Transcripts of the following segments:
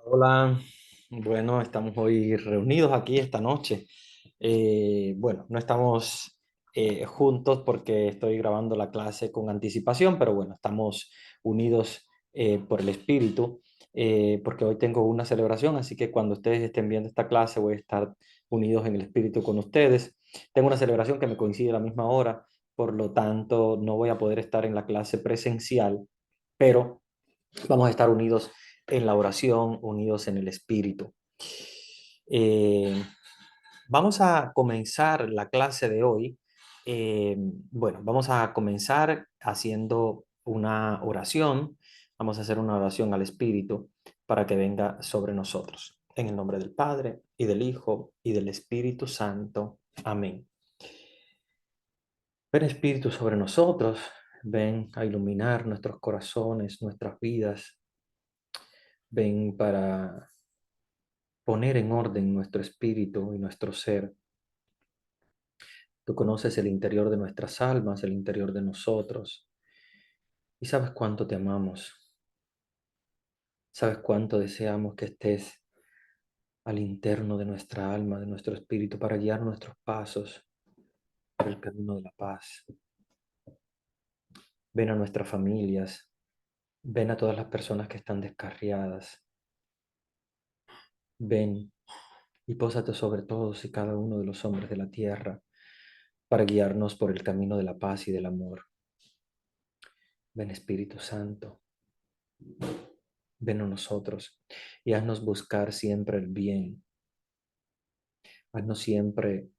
Hola, bueno, estamos hoy reunidos aquí esta noche. Bueno, no estamos juntos porque estoy grabando la clase con anticipación, pero bueno, estamos unidos por el espíritu, porque hoy tengo una celebración, así que cuando ustedes estén viendo esta clase voy a estar unidos en el espíritu con ustedes. Tengo una celebración que me coincide a la misma hora, por lo tanto no voy a poder estar en la clase presencial, pero vamos a estar unidos en la oración, unidos en el Espíritu. Eh, Vamos a comenzar la clase de hoy. Bueno, vamos a comenzar haciendo una oración. Vamos a hacer una oración al Espíritu para que venga sobre nosotros. En el nombre del Padre, y del Hijo, y del Espíritu Santo. Amén. Ven Espíritu sobre nosotros. Ven a iluminar nuestros corazones, nuestras vidas. Ven para poner en orden nuestro espíritu y nuestro ser. Tú conoces el interior de nuestras almas, el interior de nosotros, y sabes cuánto te amamos, sabes cuánto deseamos que estés al interno de nuestra alma, de nuestro espíritu, para guiar nuestros pasos por el camino de la paz. Ven a nuestras familias, ven a todas las personas que están descarriadas, ven y pósate sobre todos y cada uno de los hombres de la tierra para guiarnos por el camino de la paz y del amor. Ven Espíritu Santo, ven a nosotros y haznos buscar siempre el bien. Haznos siempre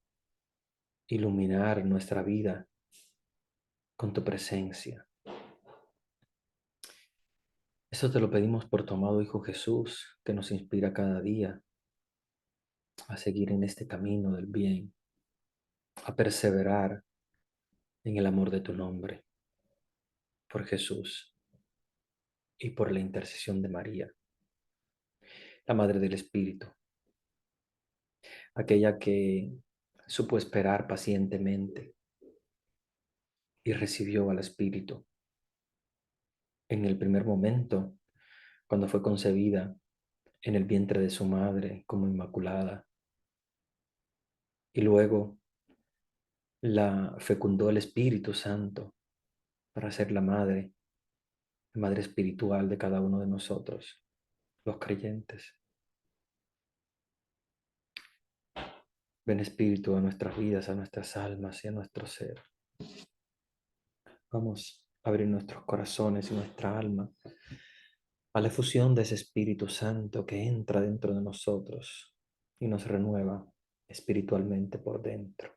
iluminar nuestra vida con tu presencia. Eso te lo pedimos por tu amado Hijo Jesús, que nos inspira cada día a seguir en este camino del bien, a perseverar en el amor de tu nombre, por Jesús y por la intercesión de María, la Madre del Espíritu, aquella que supo esperar pacientemente y recibió al Espíritu en el primer momento, cuando fue concebida en el vientre de su madre como inmaculada, y luego la fecundó el Espíritu Santo para ser la madre espiritual de cada uno de nosotros, los creyentes. Ven Espíritu a nuestras vidas, a nuestras almas y a nuestro ser. Vamos a abrir nuestros corazones y nuestra alma a la efusión de ese Espíritu Santo que entra dentro de nosotros y nos renueva espiritualmente por dentro.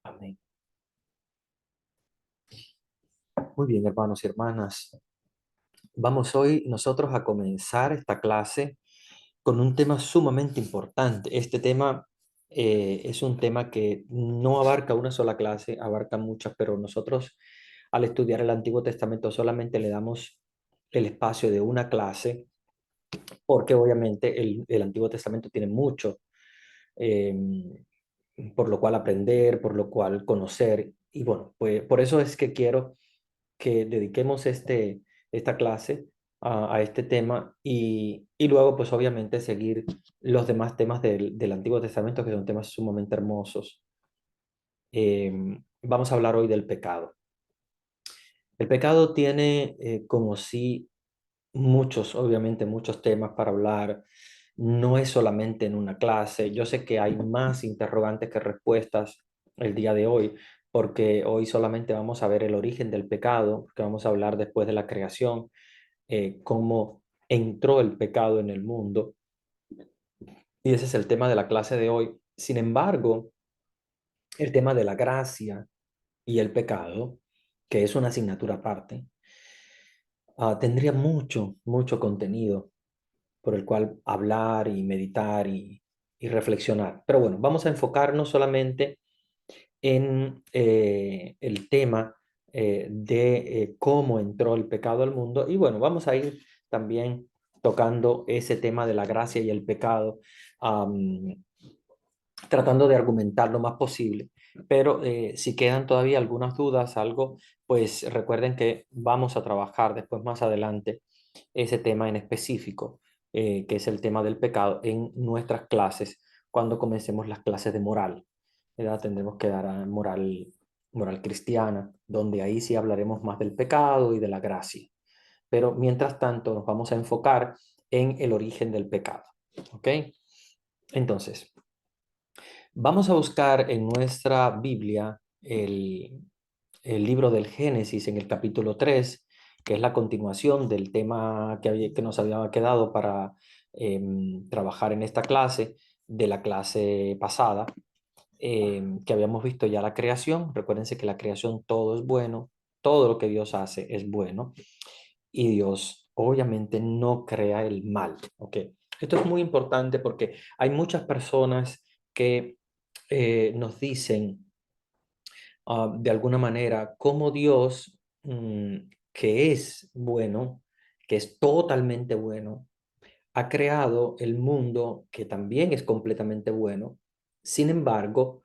Amén. Muy bien, hermanos y hermanas. Vamos hoy nosotros a comenzar esta clase con un tema sumamente importante. Este tema es un tema que no abarca una sola clase, abarca muchas, pero nosotros al estudiar el Antiguo Testamento solamente le damos el espacio de una clase, porque obviamente el Antiguo Testamento tiene mucho, eh, por lo cual aprender, por lo cual conocer. Y bueno, pues por eso es que quiero que dediquemos esta clase a este tema y luego pues obviamente seguir los demás temas del Antiguo Testamento, que son temas sumamente hermosos. Vamos a hablar hoy del pecado. El pecado tiene como sí muchos, obviamente muchos temas para hablar. No es solamente en una clase. Yo sé que hay más interrogantes que respuestas el día de hoy, porque hoy solamente vamos a ver el origen del pecado, porque vamos a hablar después de la creación, cómo entró el pecado en el mundo. Y ese es el tema de la clase de hoy. Sin embargo, el tema de la gracia y el pecado, que es una asignatura aparte, tendría mucho, mucho contenido por el cual hablar y meditar y reflexionar. Pero bueno, vamos a enfocarnos solamente en el tema de cómo entró el pecado al mundo. Y bueno, vamos a ir también tocando ese tema de la gracia y el pecado, am, tratando de argumentar lo más posible. Pero si quedan todavía algunas dudas, algo, pues recuerden que vamos a trabajar después más adelante ese tema en específico, que es el tema del pecado, en nuestras clases cuando comencemos las clases de moral. ¿Verdad? Tendremos que dar a moral cristiana, donde ahí sí hablaremos más del pecado y de la gracia. Pero mientras tanto nos vamos a enfocar en el origen del pecado. ¿Ok? Entonces, vamos a buscar en nuestra Biblia el libro del Génesis en el capítulo 3, que es la continuación del tema que nos había quedado para trabajar en esta clase, de la clase pasada, que habíamos visto ya la creación. Recuérdense que la creación todo es bueno, todo lo que Dios hace es bueno, y Dios obviamente no crea el mal. ¿Ok? Esto es muy importante porque hay muchas personas que nos dicen de alguna manera cómo Dios, que es bueno, que es totalmente bueno, ha creado el mundo que también es completamente bueno. Sin embargo,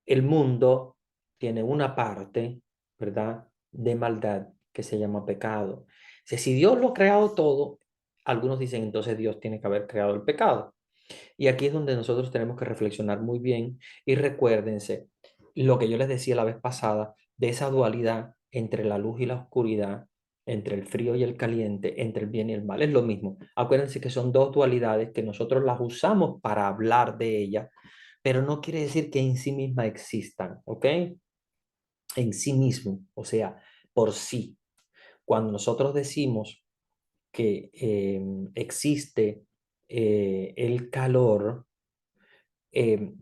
el mundo tiene una parte, ¿verdad?, de maldad que se llama pecado. O sea, si Dios lo ha creado todo, algunos dicen entonces Dios tiene que haber creado el pecado. Y aquí es donde nosotros tenemos que reflexionar muy bien y recuérdense lo que yo les decía la vez pasada de esa dualidad entre la luz y la oscuridad, entre el frío y el caliente, entre el bien y el mal. Es lo mismo. Acuérdense que son dos dualidades que nosotros las usamos para hablar de ellas, pero no quiere decir que en sí misma existan, ¿ok? En sí mismo, o sea, por sí. Cuando nosotros decimos que existe el calor,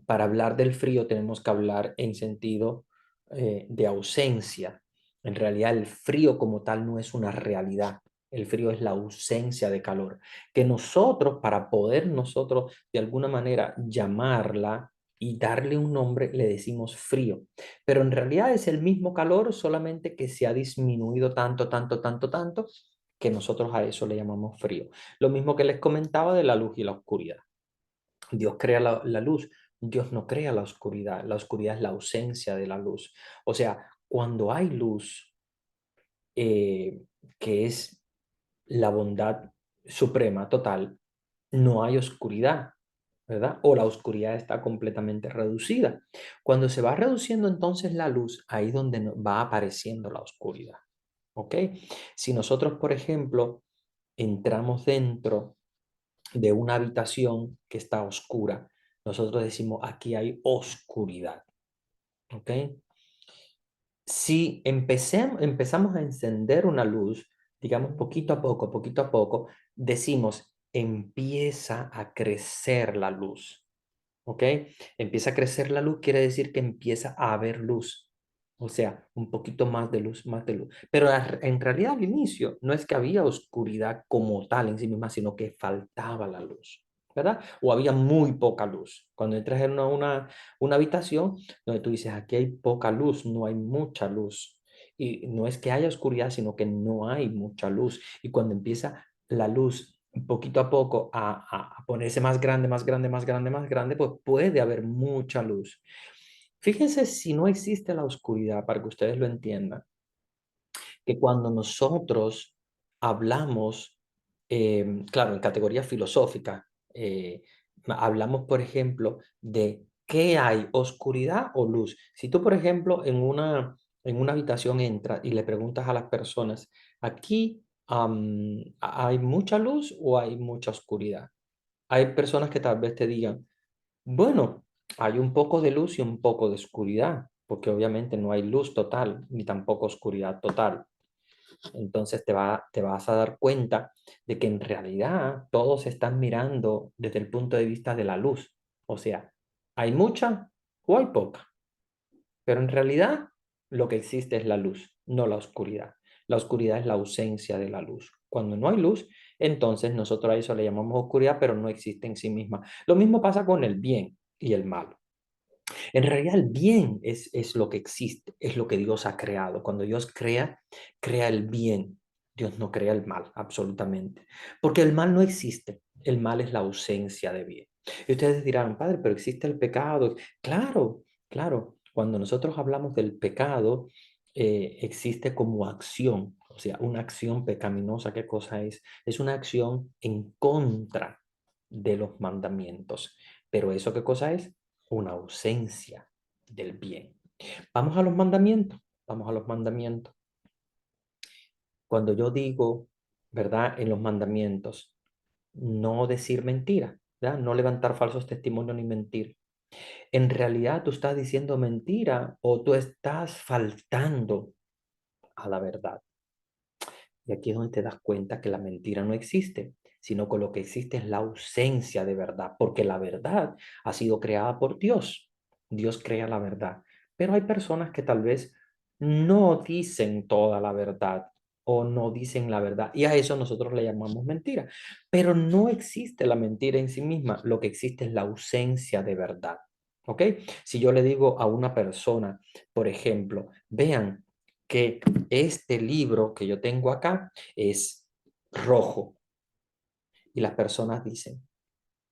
para hablar del frío tenemos que hablar en sentido de ausencia. En realidad el frío como tal no es una realidad. El frío es la ausencia de calor, que nosotros, para poder nosotros de alguna manera llamarla y darle un nombre, le decimos frío. Pero en realidad es el mismo calor, solamente que se ha disminuido tanto, tanto, tanto, tanto, que nosotros a eso le llamamos frío. Lo mismo que les comentaba de la luz y la oscuridad. Dios crea la luz, Dios no crea la oscuridad es la ausencia de la luz. O sea, cuando hay luz, eh, que es la bondad suprema, total, no hay oscuridad, ¿verdad? O la oscuridad está completamente reducida. Cuando se va reduciendo entonces la luz, ahí es donde va apareciendo la oscuridad, ¿ok? Si nosotros, por ejemplo, entramos dentro de una habitación que está oscura, nosotros decimos, aquí hay oscuridad, ¿ok? Si empezamos a encender una luz, digamos poquito a poco, decimos, empieza a crecer la luz, ¿ok? Empieza a crecer la luz, quiere decir que empieza a haber luz. O sea, un poquito más de luz, más de luz. Pero en realidad al inicio no es que había oscuridad como tal en sí misma, sino que faltaba la luz, ¿verdad? O había muy poca luz. Cuando entras en una habitación donde tú dices, aquí hay poca luz, no hay mucha luz. Y no es que haya oscuridad, sino que no hay mucha luz. Y cuando empieza la luz poquito a poco a ponerse más grande, más grande, más grande, más grande, pues puede haber mucha luz. Fíjense si no existe la oscuridad, para que ustedes lo entiendan, que cuando nosotros hablamos, claro, en categoría filosófica, hablamos, por ejemplo, de qué hay, oscuridad o luz. Si tú, por ejemplo, en una habitación entras y le preguntas a las personas, aquí ¿hay mucha luz o hay mucha oscuridad? Hay personas que tal vez te digan, bueno, hay un poco de luz y un poco de oscuridad, porque obviamente no hay luz total ni tampoco oscuridad total. Entonces te vas a dar cuenta de que en realidad todos están mirando desde el punto de vista de la luz. O sea, ¿hay mucha o hay poca? Pero en realidad lo que existe es la luz, no la oscuridad. La oscuridad es la ausencia de la luz. Cuando no hay luz, entonces nosotros a eso le llamamos oscuridad, pero no existe en sí misma. Lo mismo pasa con el bien y el mal. En realidad el bien es lo que existe, es lo que Dios ha creado. Cuando Dios crea, crea el bien. Dios no crea el mal, absolutamente. Porque el mal no existe. El mal es la ausencia de bien. Y ustedes dirán, padre, pero existe el pecado. Claro, claro. Cuando nosotros hablamos del pecado, existe como acción. O sea, una acción pecaminosa, ¿qué cosa es? Es una acción en contra de los mandamientos. Pero ¿eso qué cosa es? Una ausencia del bien. Vamos a los mandamientos. Vamos a los mandamientos. Cuando yo digo, ¿verdad? En los mandamientos, no decir mentira, ¿verdad? No levantar falsos testimonios ni mentir. En realidad tú estás diciendo mentira o tú estás faltando a la verdad. Y aquí es donde te das cuenta que la mentira no existe, sino que lo que existe es la ausencia de verdad, porque la verdad ha sido creada por Dios. Dios crea la verdad. Pero hay personas que tal vez no dicen toda la verdad o no dicen la verdad. Y a eso nosotros le llamamos mentira. Pero no existe la mentira en sí misma. Lo que existe es la ausencia de verdad. ¿Ok? Si yo le digo a una persona, por ejemplo, vean, que este libro que yo tengo acá es rojo. Y las personas dicen,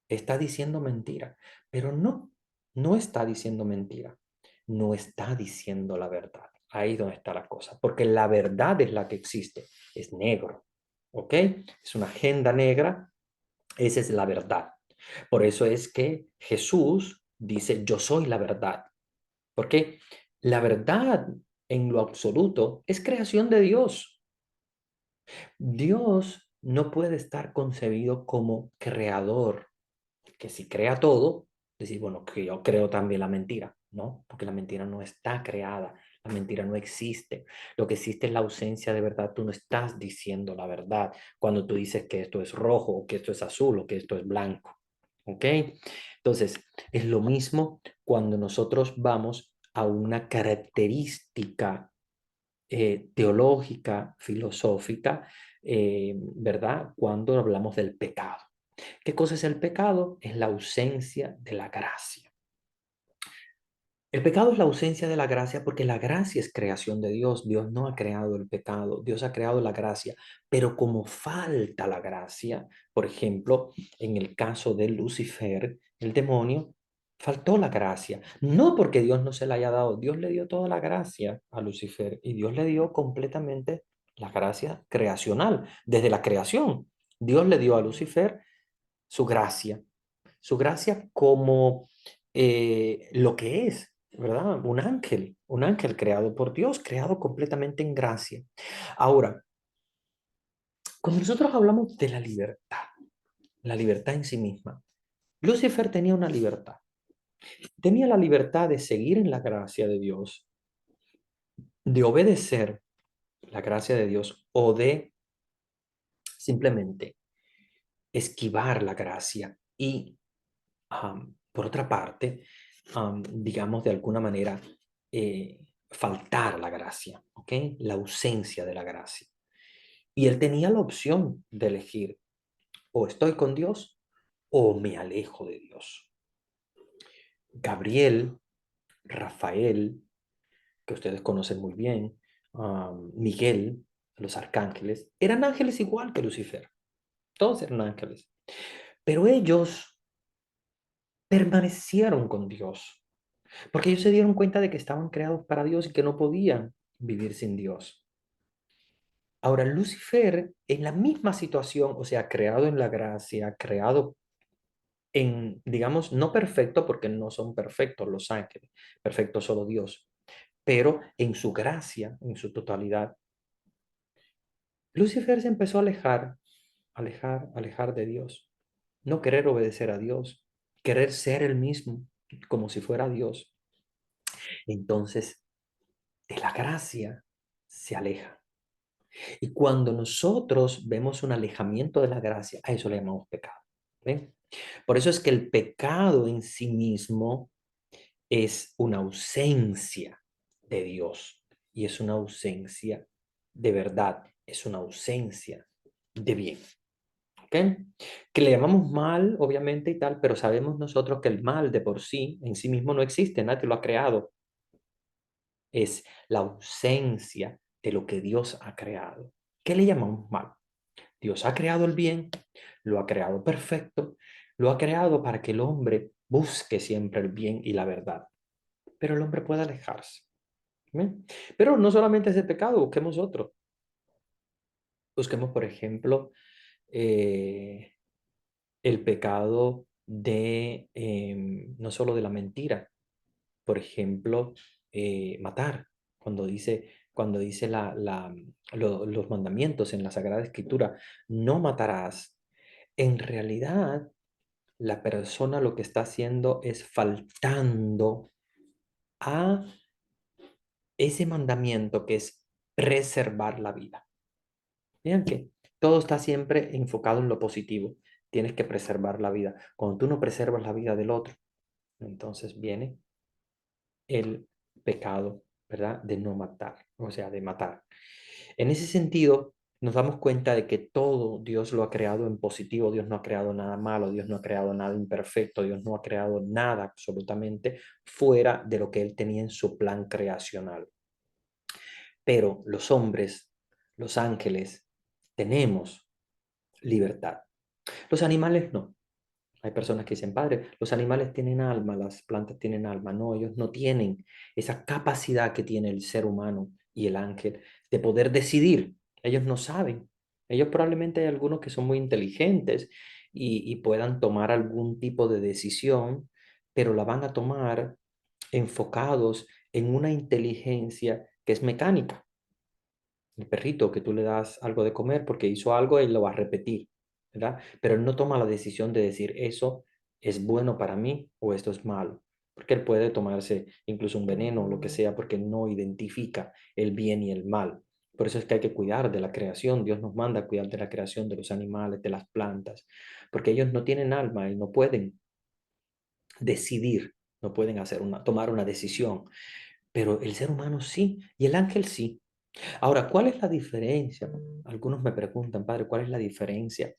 está diciendo mentira. Pero no, no está diciendo mentira. No está diciendo la verdad. Ahí es donde está la cosa. Porque la verdad es la que existe. Es negro. ¿Ok? Es una agenda negra. Esa es la verdad. Por eso es que Jesús dice, yo soy la verdad. Porque la verdad en lo absoluto es creación de Dios. Dios no puede estar concebido como creador, que si crea todo, decir, bueno, que yo creo también la mentira, ¿no? Porque la mentira no está creada, la mentira no existe. Lo que existe es la ausencia de verdad. Tú no estás diciendo la verdad cuando tú dices que esto es rojo, o que esto es azul, o que esto es blanco, ¿ok? Entonces, es lo mismo cuando nosotros vamos a una característica teológica, filosófica, ¿verdad? Cuando hablamos del pecado. ¿Qué cosa es el pecado? Es la ausencia de la gracia. El pecado es la ausencia de la gracia porque la gracia es creación de Dios. Dios no ha creado el pecado, Dios ha creado la gracia. Pero como falta la gracia, por ejemplo, en el caso de Lucifer, el demonio, faltó la gracia. No porque Dios no se la haya dado, Dios le dio toda la gracia a Lucifer y Dios le dio completamente la gracia creacional. Desde la creación, Dios le dio a Lucifer su gracia. Su gracia como lo que es, ¿verdad? Un ángel creado por Dios, creado completamente en gracia. Ahora, cuando nosotros hablamos de la libertad en sí misma, Lucifer tenía una libertad. Tenía la libertad de seguir en la gracia de Dios, de obedecer la gracia de Dios o de simplemente esquivar la gracia y por otra parte, digamos de alguna manera, faltar la gracia, ¿ok? La ausencia de la gracia. Y él tenía la opción de elegir, o estoy con Dios o me alejo de Dios. Gabriel, Rafael, que ustedes conocen muy bien, Miguel, los arcángeles, eran ángeles igual que Lucifer. Todos eran ángeles. Pero ellos permanecieron con Dios. Porque ellos se dieron cuenta de que estaban creados para Dios y que no podían vivir sin Dios. Ahora, Lucifer, en la misma situación, o sea, creado en la gracia, creado en, digamos, no perfecto, porque no son perfectos los ángeles, perfecto solo Dios, pero en su gracia, en su totalidad, Lucifer se empezó a alejar de Dios, no querer obedecer a Dios, querer ser el mismo, como si fuera Dios. Entonces, de la gracia se aleja. Y cuando nosotros vemos un alejamiento de la gracia, a eso le llamamos pecado. ¿Ven? Por eso es que el pecado en sí mismo es una ausencia de Dios y es una ausencia de verdad, es una ausencia de bien. ¿Ok? Que le llamamos mal, obviamente, y tal, pero sabemos nosotros que el mal de por sí, en sí mismo no existe, nadie lo ha creado. Es la ausencia de lo que Dios ha creado. ¿Qué le llamamos mal? Dios ha creado el bien, lo ha creado perfecto, lo ha creado para que el hombre busque siempre el bien y la verdad, pero el hombre puede alejarse. ¿Ven? Pero no solamente ese pecado, busquemos otro. Busquemos, por ejemplo, eh, el pecado de no solo de la mentira, por ejemplo, matar, cuando dice los mandamientos en la Sagrada Escritura, no matarás. En realidad, la persona lo que está haciendo es faltando a ese mandamiento que es preservar la vida. Vean que todo está siempre enfocado en lo positivo. Tienes que preservar la vida. Cuando tú no preservas la vida del otro, entonces viene el pecado, ¿verdad? De no matar, o sea, de matar. En ese sentido, nos damos cuenta de que todo Dios lo ha creado en positivo. Dios no ha creado nada malo, Dios no ha creado nada imperfecto, Dios no ha creado nada absolutamente fuera de lo que Él tenía en su plan creacional. Pero los hombres, los ángeles, tenemos libertad. Los animales no. Hay personas que dicen, padre, los animales tienen alma, las plantas tienen alma. No, ellos no tienen esa capacidad que tiene el ser humano y el ángel de poder decidir. Ellos no saben. Ellos probablemente hay algunos que son muy inteligentes y puedan tomar algún tipo de decisión, pero la van a tomar enfocados en una inteligencia que es mecánica. El perrito que tú le das algo de comer porque hizo algo, él lo va a repetir, ¿verdad? Pero él no toma la decisión de decir eso es bueno para mí o esto es malo, porque él puede tomarse incluso un veneno o lo que sea porque no identifica el bien y el mal. Por eso es que hay que cuidar de la creación. Dios nos manda a cuidar de la creación de los animales, de las plantas, porque ellos no tienen alma y no pueden decidir, no pueden tomar una decisión, pero el ser humano sí y el ángel sí. Ahora, ¿cuál es la diferencia? Algunos me preguntan, padre, ¿cuál es la diferencia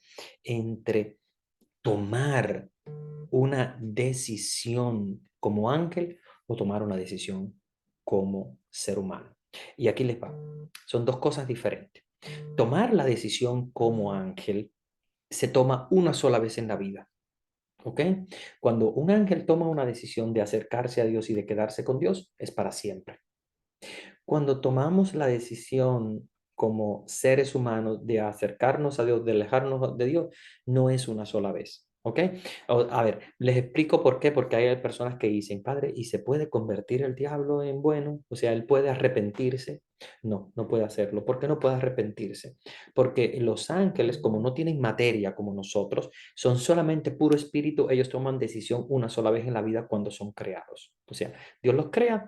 entre tomar una decisión como ángel o tomar una decisión como ser humano? Y aquí les va. Son dos cosas diferentes. Tomar la decisión como ángel se toma una sola vez en la vida. ¿Ok? Cuando un ángel toma una decisión de acercarse a Dios y de quedarse con Dios, es para siempre. Cuando tomamos la decisión como seres humanos de acercarnos a Dios, de alejarnos de Dios, no es una sola vez. ¿Ok? A ver, les explico por qué. Porque hay personas que dicen, padre, ¿y se puede convertir el diablo en bueno? O sea, ¿él puede arrepentirse? No, no puede hacerlo. ¿Por qué no puede arrepentirse? Porque los ángeles, como no tienen materia como nosotros, son solamente puro espíritu. Ellos toman decisión una sola vez en la vida cuando son creados. O sea, Dios los crea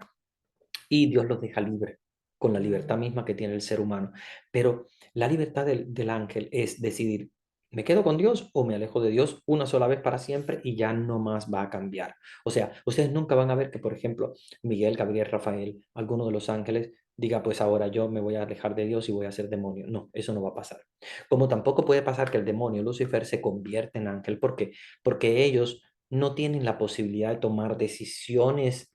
y Dios los deja libre, con la libertad misma que tiene el ser humano. Pero la libertad del ángel es decidir, ¿me quedo con Dios o me alejo de Dios una sola vez para siempre y ya no más va a cambiar? O sea, ustedes nunca van a ver que, por ejemplo, Miguel, Gabriel, Rafael, alguno de los ángeles diga, pues ahora yo me voy a alejar de Dios y voy a ser demonio. No, eso no va a pasar. Como tampoco puede pasar que el demonio, Lucifer, se convierta en ángel. ¿Por qué? Porque ellos no tienen la posibilidad de tomar decisiones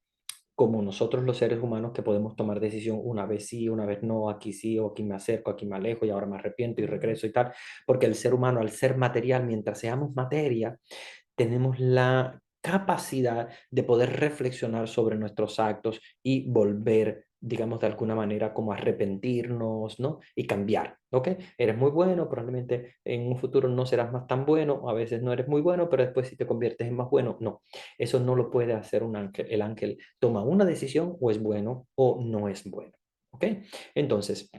como nosotros los seres humanos, que podemos tomar decisión una vez sí, una vez no, aquí sí, o aquí me acerco, aquí me alejo y ahora me arrepiento y regreso y tal, porque el ser humano, al ser material, mientras seamos materia, tenemos la capacidad de poder reflexionar sobre nuestros actos y volver, digamos, de alguna manera como arrepentirnos, ¿no? Y cambiar, ¿ok? Eres muy bueno, probablemente en un futuro no serás más tan bueno, a veces no eres muy bueno, pero después si te conviertes en más bueno, no. Eso no lo puede hacer un ángel. El ángel toma una decisión o es bueno o no es bueno, ¿ok? Entonces,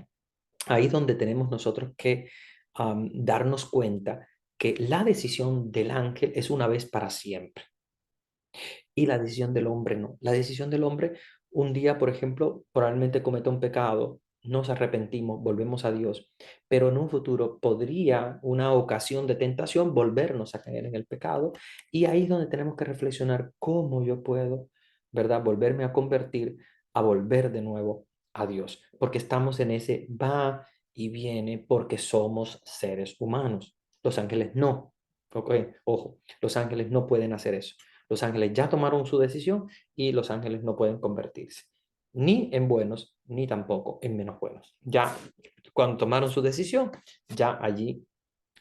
ahí es donde tenemos nosotros que darnos cuenta que la decisión del ángel es una vez para siempre y la decisión del hombre no. La decisión del hombre, un día, por ejemplo, probablemente cometa un pecado, nos arrepentimos, volvemos a Dios, pero en un futuro podría una ocasión de tentación volvernos a caer en el pecado y ahí es donde tenemos que reflexionar cómo yo puedo, ¿verdad? Volverme a convertir, a volver de nuevo a Dios, porque estamos en ese va y viene porque somos seres humanos. Los ángeles no. Ok, ojo, los ángeles no pueden hacer eso. Los ángeles ya tomaron su decisión y los ángeles no pueden convertirse ni en buenos ni tampoco en menos buenos. Ya cuando tomaron su decisión, ya allí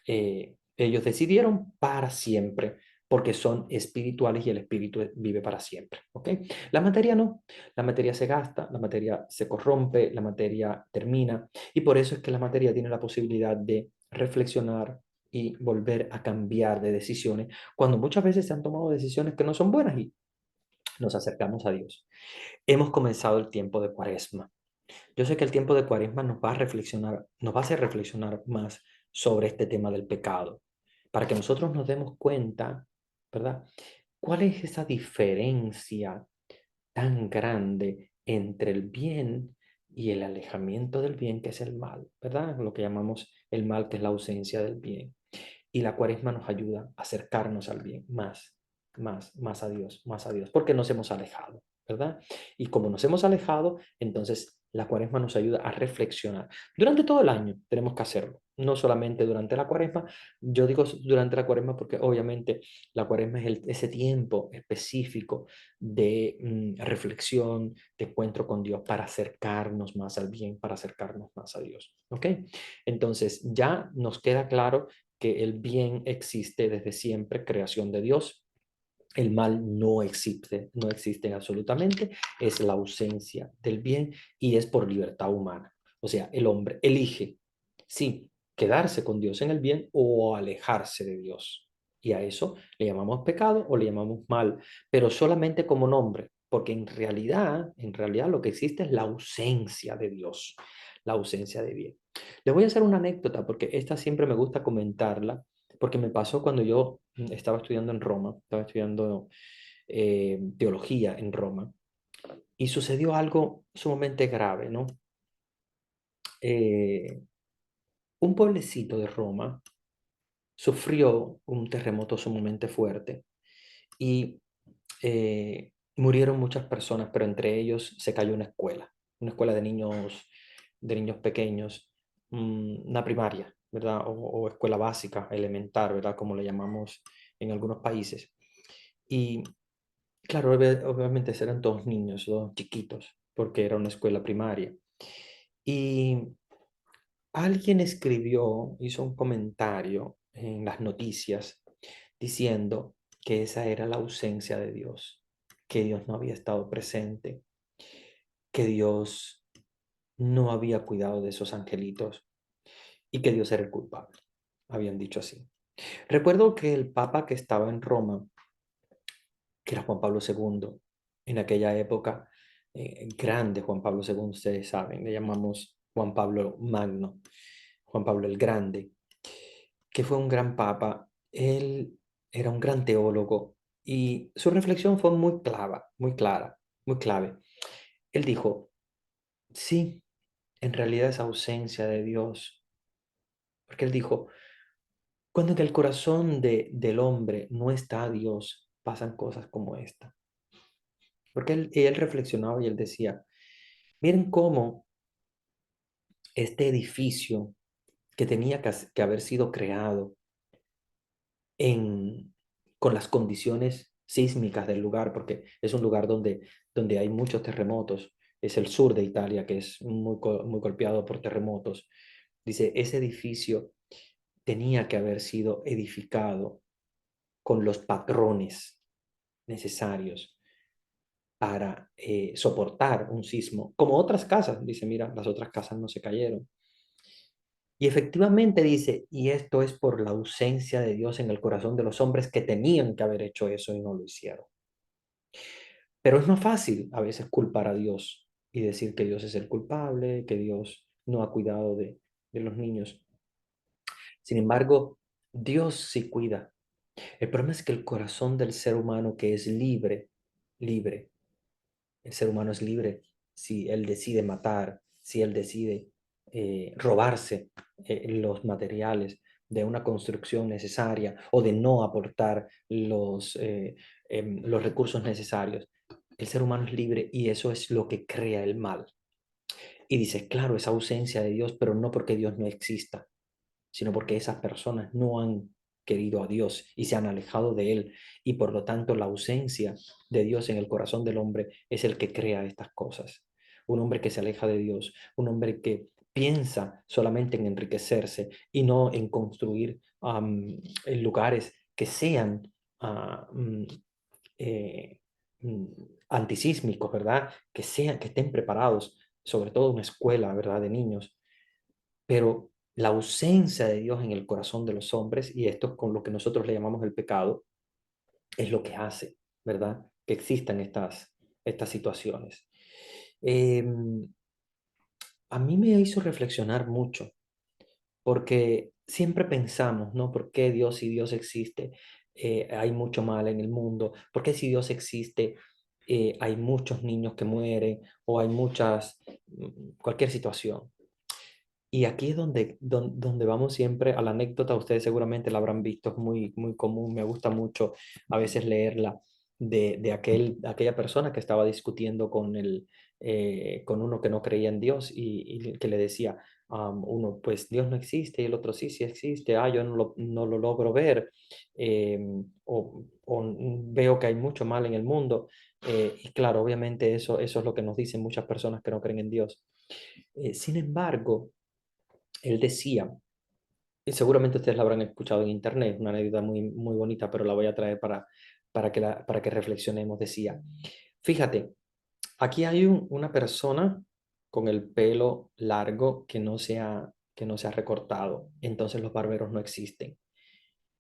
ellos decidieron para siempre porque son espirituales y el espíritu vive para siempre, ¿ok? La materia no, la materia se gasta, la materia se corrompe, la materia termina, y por eso es que la materia tiene la posibilidad de reflexionar y volver a cambiar de decisiones, cuando muchas veces se han tomado decisiones que no son buenas y nos acercamos a Dios. Hemos comenzado el tiempo de Cuaresma. Yo sé que el tiempo de Cuaresma nos va a reflexionar, nos va a hacer reflexionar más sobre este tema del pecado, para que nosotros nos demos cuenta, ¿verdad? ¿Cuál es esa diferencia tan grande entre el bien y el alejamiento del bien, que es el mal, ¿verdad? Lo que llamamos el mal, que es la ausencia del bien. Y la Cuaresma nos ayuda a acercarnos al bien más a Dios, porque nos hemos alejado, ¿verdad? Y como nos hemos alejado, entonces la Cuaresma nos ayuda a reflexionar. Durante todo el año tenemos que hacerlo, no solamente durante la Cuaresma. Yo digo durante la Cuaresma porque obviamente la Cuaresma es ese tiempo específico de reflexión, de encuentro con Dios para acercarnos más al bien, para acercarnos más a Dios, ¿ok? Entonces ya nos queda claro que el bien existe desde siempre, creación de Dios. El mal no existe absolutamente, es la ausencia del bien y es por libertad humana. O sea, el hombre elige, sí, quedarse con Dios en el bien o alejarse de Dios. Y a eso le llamamos pecado o le llamamos mal, pero solamente como nombre, porque en realidad lo que existe es la ausencia de Dios, la ausencia de bien. Les voy a hacer una anécdota porque esta siempre me gusta comentarla porque me pasó cuando yo estaba estudiando en Roma, estaba estudiando teología en Roma, y sucedió algo sumamente grave, ¿no? Eh, un pueblecito de Roma sufrió un terremoto sumamente fuerte y murieron muchas personas, pero entre ellos se cayó una escuela de niños pequeños, una primaria, ¿verdad? O escuela básica, elemental, ¿verdad? Como le llamamos en algunos países. Y claro, obviamente eran todos niños, todos chiquitos, porque era una escuela primaria. Y alguien escribió, hizo un comentario en las noticias diciendo que esa era la ausencia de Dios, que Dios no había estado presente, que Dios no había cuidado de esos angelitos y que Dios era el culpable. Habían dicho así. Recuerdo que el papa que estaba en Roma, que era Juan Pablo II, en aquella época, grande Juan Pablo II, ustedes saben, le llamamos Juan Pablo Magno, Juan Pablo el Grande, que fue un gran papa. Él era un gran teólogo y su reflexión fue muy clara, muy clara, muy clave. Él dijo, sí, en realidad es ausencia de Dios, porque él dijo, cuando en el corazón del hombre no está Dios, pasan cosas como esta. Porque él reflexionaba y él decía, miren cómo este edificio que tenía que haber sido creado en, con las condiciones sísmicas del lugar, porque es un lugar donde hay muchos terremotos, es el sur de Italia, que es muy golpeado por terremotos. Dice, ese edificio tenía que haber sido edificado con los patrones necesarios para soportar un sismo, como otras casas. Dice, mira, las otras casas no se cayeron. Y efectivamente dice, y esto es por la ausencia de Dios en el corazón de los hombres que tenían que haber hecho eso y no lo hicieron. Pero es más fácil a veces culpar a Dios y decir que Dios es el culpable, que Dios no ha cuidado de los niños. Sin embargo, Dios sí cuida. El problema es que el corazón del ser humano que es libre, libre, el ser humano es libre si él decide matar, si él decide robarse los materiales de una construcción necesaria o de no aportar los recursos necesarios. El ser humano es libre y eso es lo que crea el mal. Y dice, claro, esa ausencia de Dios, pero no porque Dios no exista, sino porque esas personas no han querido a Dios y se han alejado de Él. Y por lo tanto la ausencia de Dios en el corazón del hombre es el que crea estas cosas. Un hombre que se aleja de Dios, un hombre que piensa solamente en enriquecerse y no en construir en lugares que sean ah, mm, eh, mm, antisísmicos, ¿verdad? Que estén preparados, sobre todo una escuela, ¿verdad? De niños, pero la ausencia de Dios en el corazón de los hombres, y esto con lo que nosotros le llamamos el pecado, es lo que hace, ¿verdad? Que existan estas situaciones. Eh, a mí me hizo reflexionar mucho, porque siempre pensamos, ¿no? ¿Por qué Dios, si Dios existe, hay mucho mal en el mundo? ¿Por qué si Dios existe, hay muchos niños que mueren o hay cualquier situación? Y aquí es donde vamos siempre a la anécdota, ustedes seguramente la habrán visto, es muy, muy común, me gusta mucho a veces leerla, de aquella persona que estaba discutiendo con uno que no creía en Dios y que le decía, uno, pues Dios no existe y el otro sí, sí existe, yo no lo logro ver, o veo que hay mucho mal en el mundo. Y claro, obviamente eso es lo que nos dicen muchas personas que no creen en Dios. Sin embargo, él decía, y seguramente ustedes la habrán escuchado en internet, una anécdota muy, muy bonita, pero la voy a traer para que reflexionemos. Decía, fíjate, aquí hay una persona con el pelo largo que no se ha recortado, entonces los barberos no existen.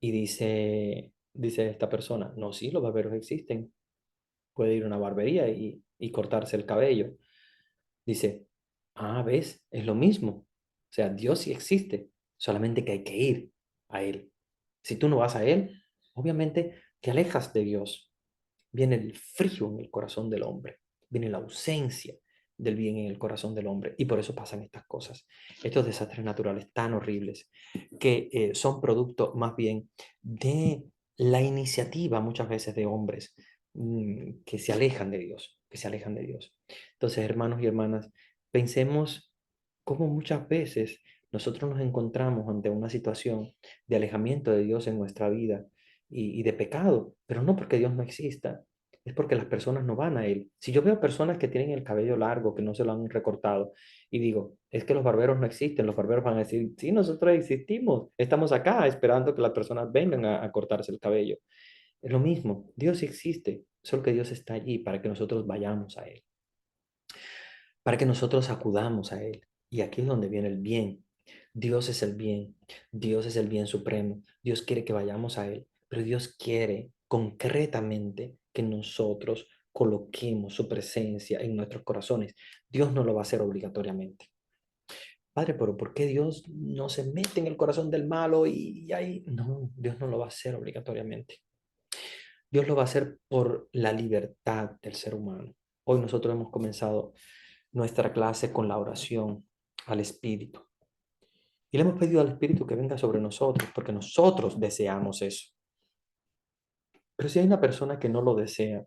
Y dice esta persona, no, sí, los barberos existen, puede ir a una barbería y cortarse el cabello. Dice, ¿ves? Es lo mismo. O sea, Dios sí existe, solamente que hay que ir a Él. Si tú no vas a Él, obviamente te alejas de Dios. Viene el frío en el corazón del hombre, viene la ausencia del bien en el corazón del hombre y por eso pasan estas cosas, estos desastres naturales tan horribles que son producto más bien de la iniciativa muchas veces de hombres que se alejan de Dios, que se alejan de Dios. Entonces, hermanos y hermanas, pensemos cómo muchas veces nosotros nos encontramos ante una situación de alejamiento de Dios en nuestra vida y de pecado, pero no porque Dios no exista, es porque las personas no van a Él. Si yo veo personas que tienen el cabello largo, que no se lo han recortado, y digo, es que los barberos no existen, los barberos van a decir, sí, nosotros existimos, estamos acá esperando que las personas vengan a cortarse el cabello. Es lo mismo, Dios existe, solo que Dios está allí para que nosotros vayamos a Él, para que nosotros acudamos a Él. Y aquí es donde viene el bien. Dios es el bien, Dios es el bien supremo, Dios quiere que vayamos a Él, pero Dios quiere concretamente que nosotros coloquemos su presencia en nuestros corazones. Dios no lo va a hacer obligatoriamente. Padre, pero ¿por qué Dios no se mete en el corazón del malo y ahí? No, Dios no lo va a hacer obligatoriamente. Dios lo va a hacer por la libertad del ser humano. Hoy nosotros hemos comenzado nuestra clase con la oración al Espíritu. Y le hemos pedido al Espíritu que venga sobre nosotros, porque nosotros deseamos eso. Pero si hay una persona que no lo desea,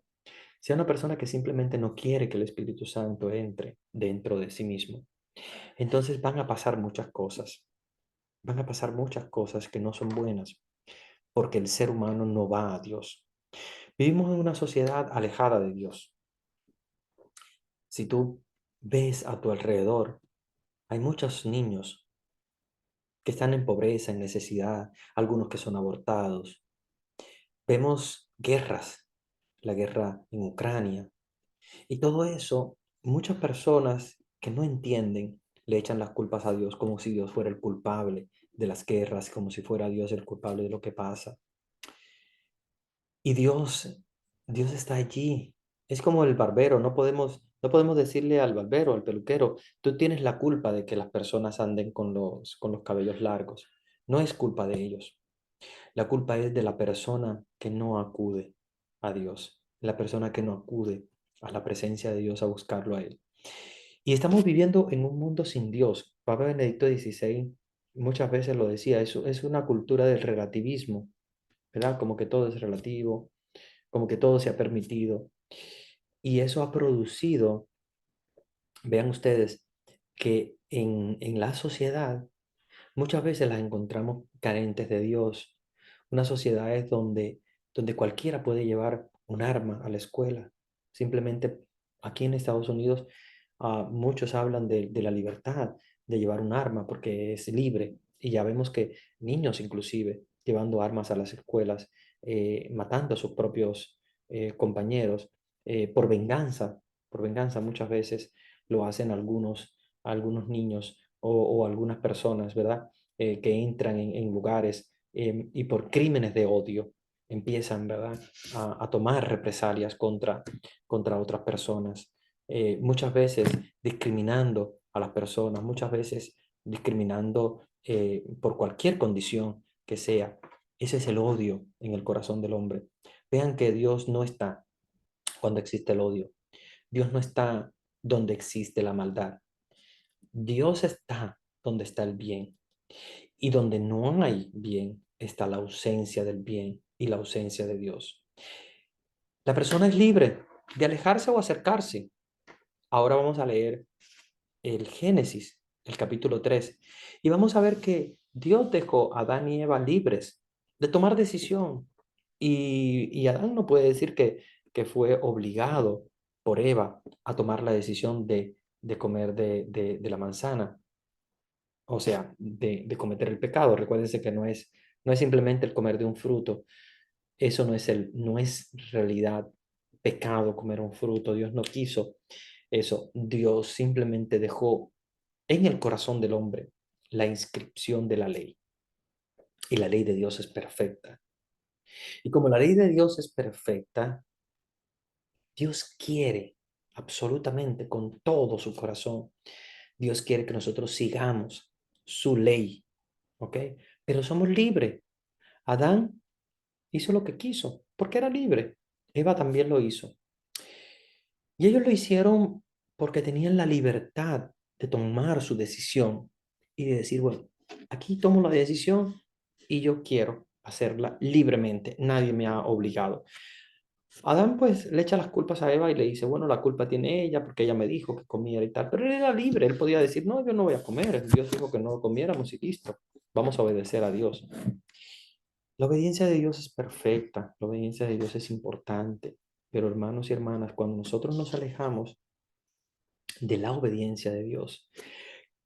si hay una persona que simplemente no quiere que el Espíritu Santo entre dentro de sí mismo, entonces van a pasar muchas cosas. Van a pasar muchas cosas que no son buenas, porque el ser humano no va a Dios. Vivimos en una sociedad alejada de Dios. Si tú ves a tu alrededor, hay muchos niños que están en pobreza, en necesidad, algunos que son abortados. Vemos guerras, la guerra en Ucrania, y todo eso, muchas personas que no entienden le echan las culpas a Dios como si Dios fuera el culpable de las guerras, como si fuera Dios el culpable de lo que pasa. Y Dios está allí. Es como el barbero, no podemos decirle al barbero, al peluquero, tú tienes la culpa de que las personas anden con los cabellos largos. No es culpa de ellos. La culpa es de la persona que no acude a Dios, la persona que no acude a la presencia de Dios a buscarlo a Él. Y estamos viviendo en un mundo sin Dios. Papa Benedicto XVI muchas veces lo decía, eso es una cultura del relativismo, ¿verdad? Como que todo es relativo, como que todo se ha permitido. Y eso ha producido, vean ustedes, que en la sociedad muchas veces las encontramos carentes de Dios. Unas sociedades donde cualquiera puede llevar un arma a la escuela. Simplemente aquí en Estados Unidos muchos hablan de la libertad de llevar un arma porque es libre. Y ya vemos que niños inclusive llevando armas a las escuelas, matando a sus propios compañeros por venganza muchas veces lo hacen algunos niños o algunas personas, ¿verdad? Que entran en lugares y por crímenes de odio empiezan, ¿verdad? A tomar represalias contra otras personas. Muchas veces discriminando a las personas, muchas veces discriminando por cualquier condición que sea. Ese es el odio en el corazón del hombre. Vean que Dios no está cuando existe el odio. Dios no está donde existe la maldad. Dios está donde está el bien. Y donde no hay bien está la ausencia del bien y la ausencia de Dios. La persona es libre de alejarse o acercarse. Ahora vamos a leer el Génesis, el capítulo 3, y vamos a ver que Dios dejó a Adán y Eva libres de tomar decisión. Y Adán no puede decir que fue obligado por Eva a tomar la decisión de comer de la manzana, o sea, de cometer el pecado. Recuérdense que no es simplemente el comer de un fruto, eso no es realidad pecado comer un fruto. Dios no quiso eso. Dios simplemente dejó en el corazón del hombre la inscripción de la ley. Y la ley de Dios es perfecta. Y como la ley de Dios es perfecta, Dios quiere absolutamente con todo su corazón. Dios quiere que nosotros sigamos su ley, ¿ok? Pero somos libres. Adán hizo lo que quiso porque era libre. Eva también lo hizo. Y ellos lo hicieron porque tenían la libertad de tomar su decisión y de decir, bueno, aquí tomo la decisión y yo quiero hacerla libremente. Nadie me ha obligado. Adán pues le echa las culpas a Eva y le dice, bueno, la culpa tiene ella porque ella me dijo que comiera y tal, pero él era libre, él podía decir, no, yo no voy a comer, Dios dijo que no lo comiéramos y listo, vamos a obedecer a Dios. La obediencia de Dios es perfecta, la obediencia de Dios es importante, pero hermanos y hermanas, cuando nosotros nos alejamos de la obediencia de Dios,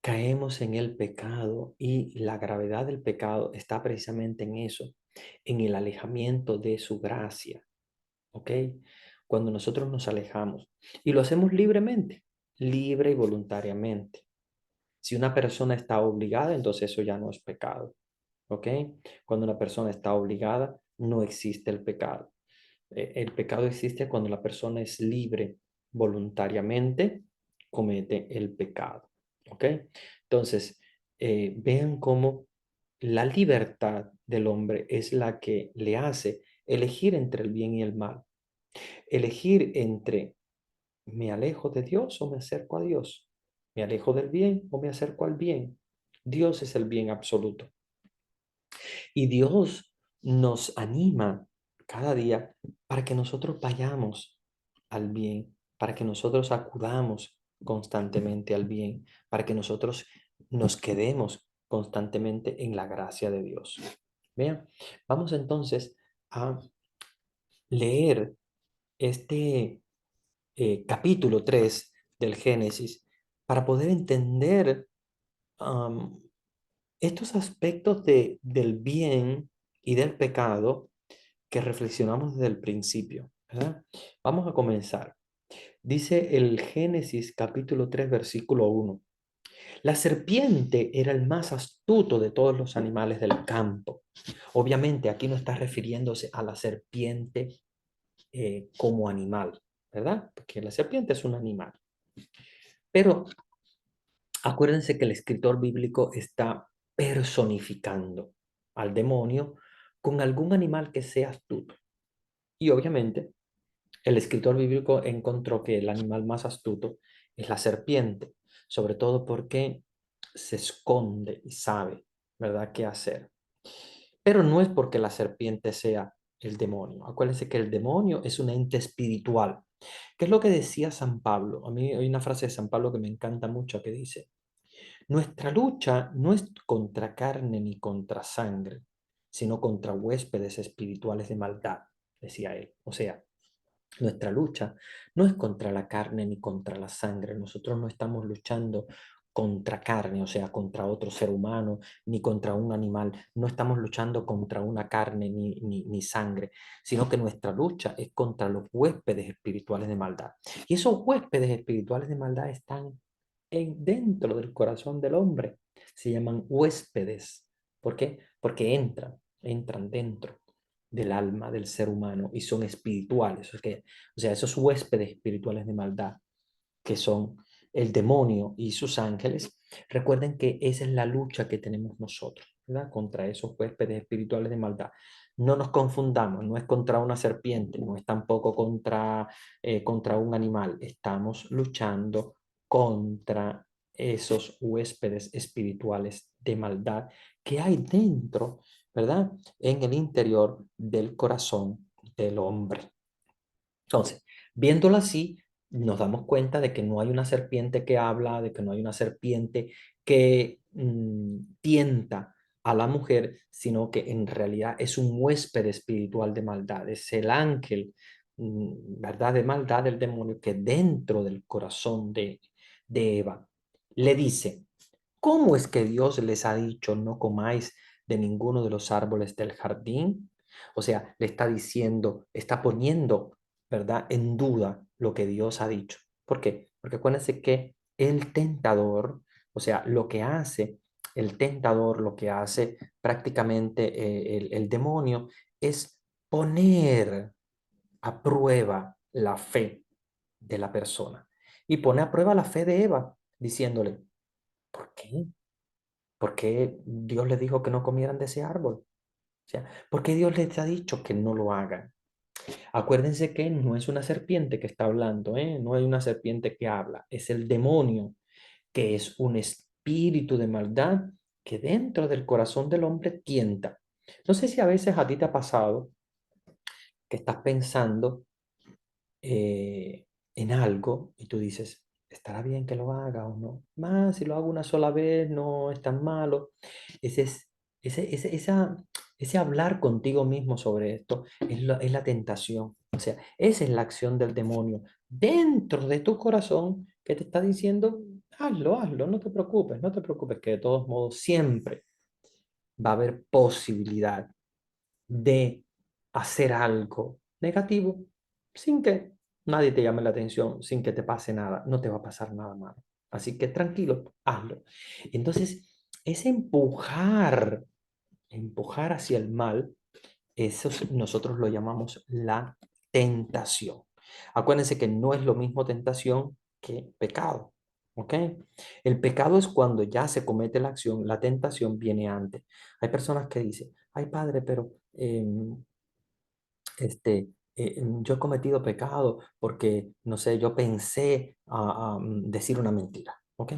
caemos en el pecado y la gravedad del pecado está precisamente en eso, en el alejamiento de su gracia, ¿ok? Cuando nosotros nos alejamos y lo hacemos libremente, libre y voluntariamente. Si una persona está obligada, entonces eso ya no es pecado, ¿ok? Cuando una persona está obligada, no existe el pecado. El pecado existe cuando la persona es libre voluntariamente, comete el pecado. ¿Ok? Entonces, vean cómo la libertad del hombre es la que le hace elegir entre el bien y el mal. Elegir entre me alejo de Dios o me acerco a Dios. Me alejo del bien o me acerco al bien. Dios es el bien absoluto. Y Dios nos anima cada día para que nosotros vayamos al bien, para que nosotros acudamos constantemente al bien, para que nosotros nos quedemos constantemente en la gracia de Dios. Vean, vamos entonces a leer este capítulo 3 del Génesis para poder entender am, estos aspectos del bien y del pecado que reflexionamos desde el principio, ¿verdad? Vamos a comenzar. Dice el Génesis capítulo 3 versículo 1. La serpiente era el más astuto de todos los animales del campo. Obviamente aquí no está refiriéndose a la serpiente como animal, ¿verdad? Porque la serpiente es un animal. Pero acuérdense que el escritor bíblico está personificando al demonio con algún animal que sea astuto. Y obviamente el escritor bíblico encontró que el animal más astuto es la serpiente, sobre todo porque se esconde y sabe, ¿verdad?, qué hacer. Pero no es porque la serpiente sea el demonio. Acuérdense que el demonio es un ente espiritual. ¿Qué es lo que decía San Pablo? A mí hay una frase de San Pablo que me encanta mucho que dice, nuestra lucha no es contra carne ni contra sangre, sino contra huéspedes espirituales de maldad, decía él. O sea, nuestra lucha no es contra la carne ni contra la sangre. Nosotros no estamos luchando contra carne, o sea, contra otro ser humano, ni contra un animal. No estamos luchando contra una carne ni sangre, sino que nuestra lucha es contra los huéspedes espirituales de maldad. Y esos huéspedes espirituales de maldad están dentro del corazón del hombre. Se llaman huéspedes. ¿Por qué? Porque entran dentro del alma del ser humano y son espirituales. O sea, esos huéspedes espirituales de maldad que son el demonio y sus ángeles, recuerden que esa es la lucha que tenemos nosotros, ¿verdad? Contra esos huéspedes espirituales de maldad. No nos confundamos, no es contra una serpiente, no es tampoco contra un animal, estamos luchando contra esos huéspedes espirituales de maldad que hay dentro, ¿verdad? En el interior del corazón del hombre. Entonces, viéndolo así, nos damos cuenta de que no hay una serpiente que habla, de que no hay una serpiente que tienta a la mujer, sino que en realidad es un huésped espiritual de maldad, es el ángel, ¿verdad? De maldad del demonio que dentro del corazón de Eva le dice, ¿cómo es que Dios les ha dicho no comáis de ninguno de los árboles del jardín? O sea, le está diciendo, está poniendo, ¿verdad?, en duda lo que Dios ha dicho. ¿Por qué? Porque acuérdense que el tentador, o sea, lo que hace el tentador, lo que hace prácticamente el demonio es poner a prueba la fe de la persona. Y pone a prueba la fe de Eva, diciéndole, ¿por qué? ¿Por qué Dios les dijo que no comieran de ese árbol? O sea, ¿por qué Dios les ha dicho que no lo hagan? Acuérdense que no es una serpiente que está hablando, ¿eh? No hay una serpiente que habla, es el demonio, que es un espíritu de maldad que dentro del corazón del hombre tienta. No sé si a veces a ti te ha pasado que estás pensando en algo y tú dices, ¿estará bien que lo haga o no? Más si lo hago una sola vez, no es tan malo. Ese es, ese hablar contigo mismo sobre esto es la tentación. O sea, esa es la acción del demonio dentro de tu corazón que te está diciendo, hazlo, no te preocupes, no te preocupes, que de todos modos siempre va a haber posibilidad de hacer algo negativo sin que nadie te llame la atención, sin que te pase nada, no te va a pasar nada malo. Así que tranquilo, hazlo. Entonces, ese empujar hacia el mal, eso nosotros lo llamamos la tentación. Acuérdense que no es lo mismo tentación que pecado. ¿Ok? El pecado es cuando ya se comete la acción, la tentación viene antes. Hay personas que dicen, ay padre, pero yo he cometido pecado porque, no sé, yo pensé decir una mentira, ¿ok?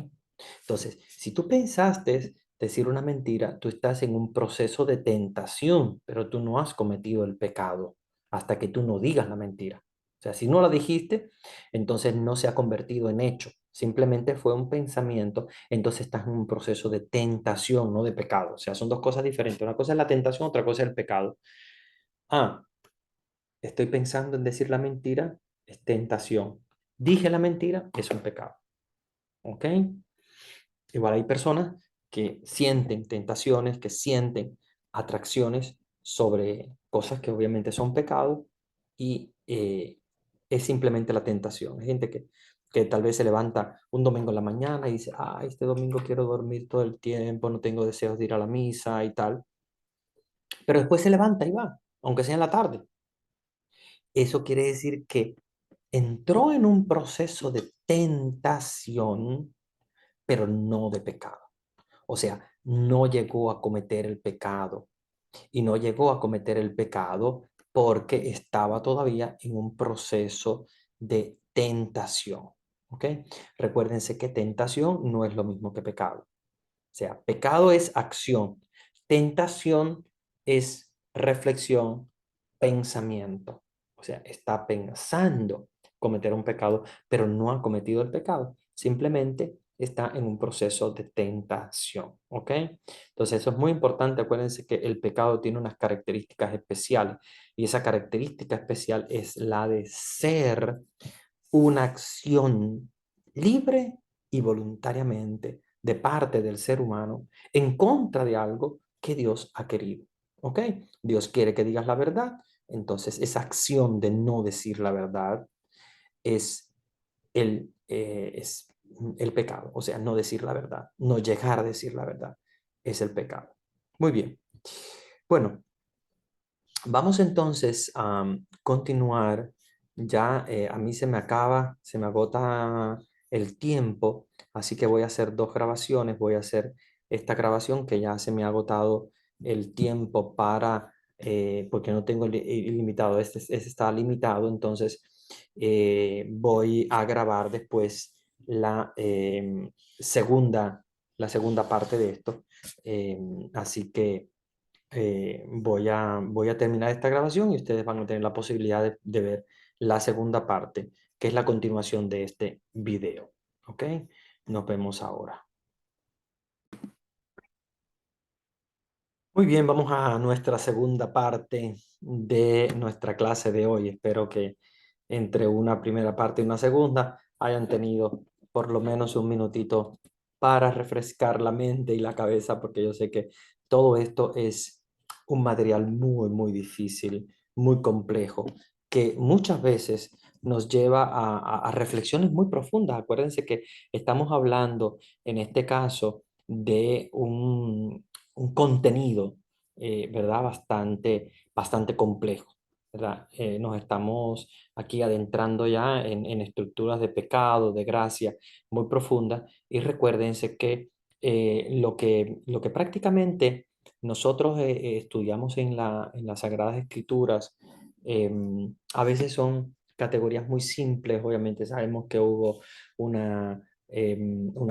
Entonces, si tú pensaste decir una mentira, tú estás en un proceso de tentación, pero tú no has cometido el pecado hasta que tú no digas la mentira. O sea, si no la dijiste, entonces no se ha convertido en hecho. Simplemente fue un pensamiento, entonces estás en un proceso de tentación, no de pecado. O sea, son dos cosas diferentes. Una cosa es la tentación, otra cosa es el pecado. Ah, estoy pensando en decir la mentira, es tentación. Dije la mentira, es un pecado. ¿Ok? Igual hay personas que sienten tentaciones, que sienten atracciones sobre cosas que obviamente son pecados y es simplemente la tentación. Hay gente que tal vez se levanta un domingo en la mañana y dice, ah, este domingo quiero dormir todo el tiempo, no tengo deseos de ir a la misa y tal. Pero después se levanta y va, aunque sea en la tarde. Eso quiere decir que entró en un proceso de tentación, pero no de pecado. O sea, no llegó a cometer el pecado. Y no llegó a cometer el pecado porque estaba todavía en un proceso de tentación. ¿Ok? Recuérdense que tentación no es lo mismo que pecado. O sea, pecado es acción. Tentación es reflexión, pensamiento. O sea, está pensando cometer un pecado, pero no ha cometido el pecado. Simplemente está en un proceso de tentación. ¿Ok? Entonces, eso es muy importante. Acuérdense que el pecado tiene unas características especiales y esa característica especial es la de ser una acción libre y voluntariamente de parte del ser humano en contra de algo que Dios ha querido. ¿Ok? Dios quiere que digas la verdad, entonces esa acción de no decir la verdad es es el pecado, o sea, no decir la verdad, no llegar a decir la verdad, es el pecado. Muy bien. Bueno, vamos entonces a continuar. Ya a mí se me agota el tiempo, así que voy a hacer dos grabaciones. Voy a hacer esta grabación que ya se me ha agotado el tiempo porque no tengo ilimitado, este está limitado, entonces voy a grabar después segunda, la segunda parte de esto. Así que voy a terminar esta grabación y ustedes van a tener la posibilidad de ver la segunda parte, que es la continuación de este video. ¿Ok? Nos vemos ahora. Muy bien, vamos a nuestra segunda parte de nuestra clase de hoy. Espero que entre una primera parte y una segunda hayan tenido por lo menos un minutito para refrescar la mente y la cabeza, porque yo sé que todo esto es un material muy, muy difícil, muy complejo, que muchas veces nos lleva a reflexiones muy profundas. Acuérdense que estamos hablando en este caso de un contenido, ¿verdad? Bastante complejo, ¿verdad? Nos estamos aquí adentrando ya en estructuras de pecado, de gracia muy profundas, y recuérdense que lo que prácticamente nosotros estudiamos en las Sagradas Escrituras, a veces son categorías muy simples. Obviamente sabemos que hubo una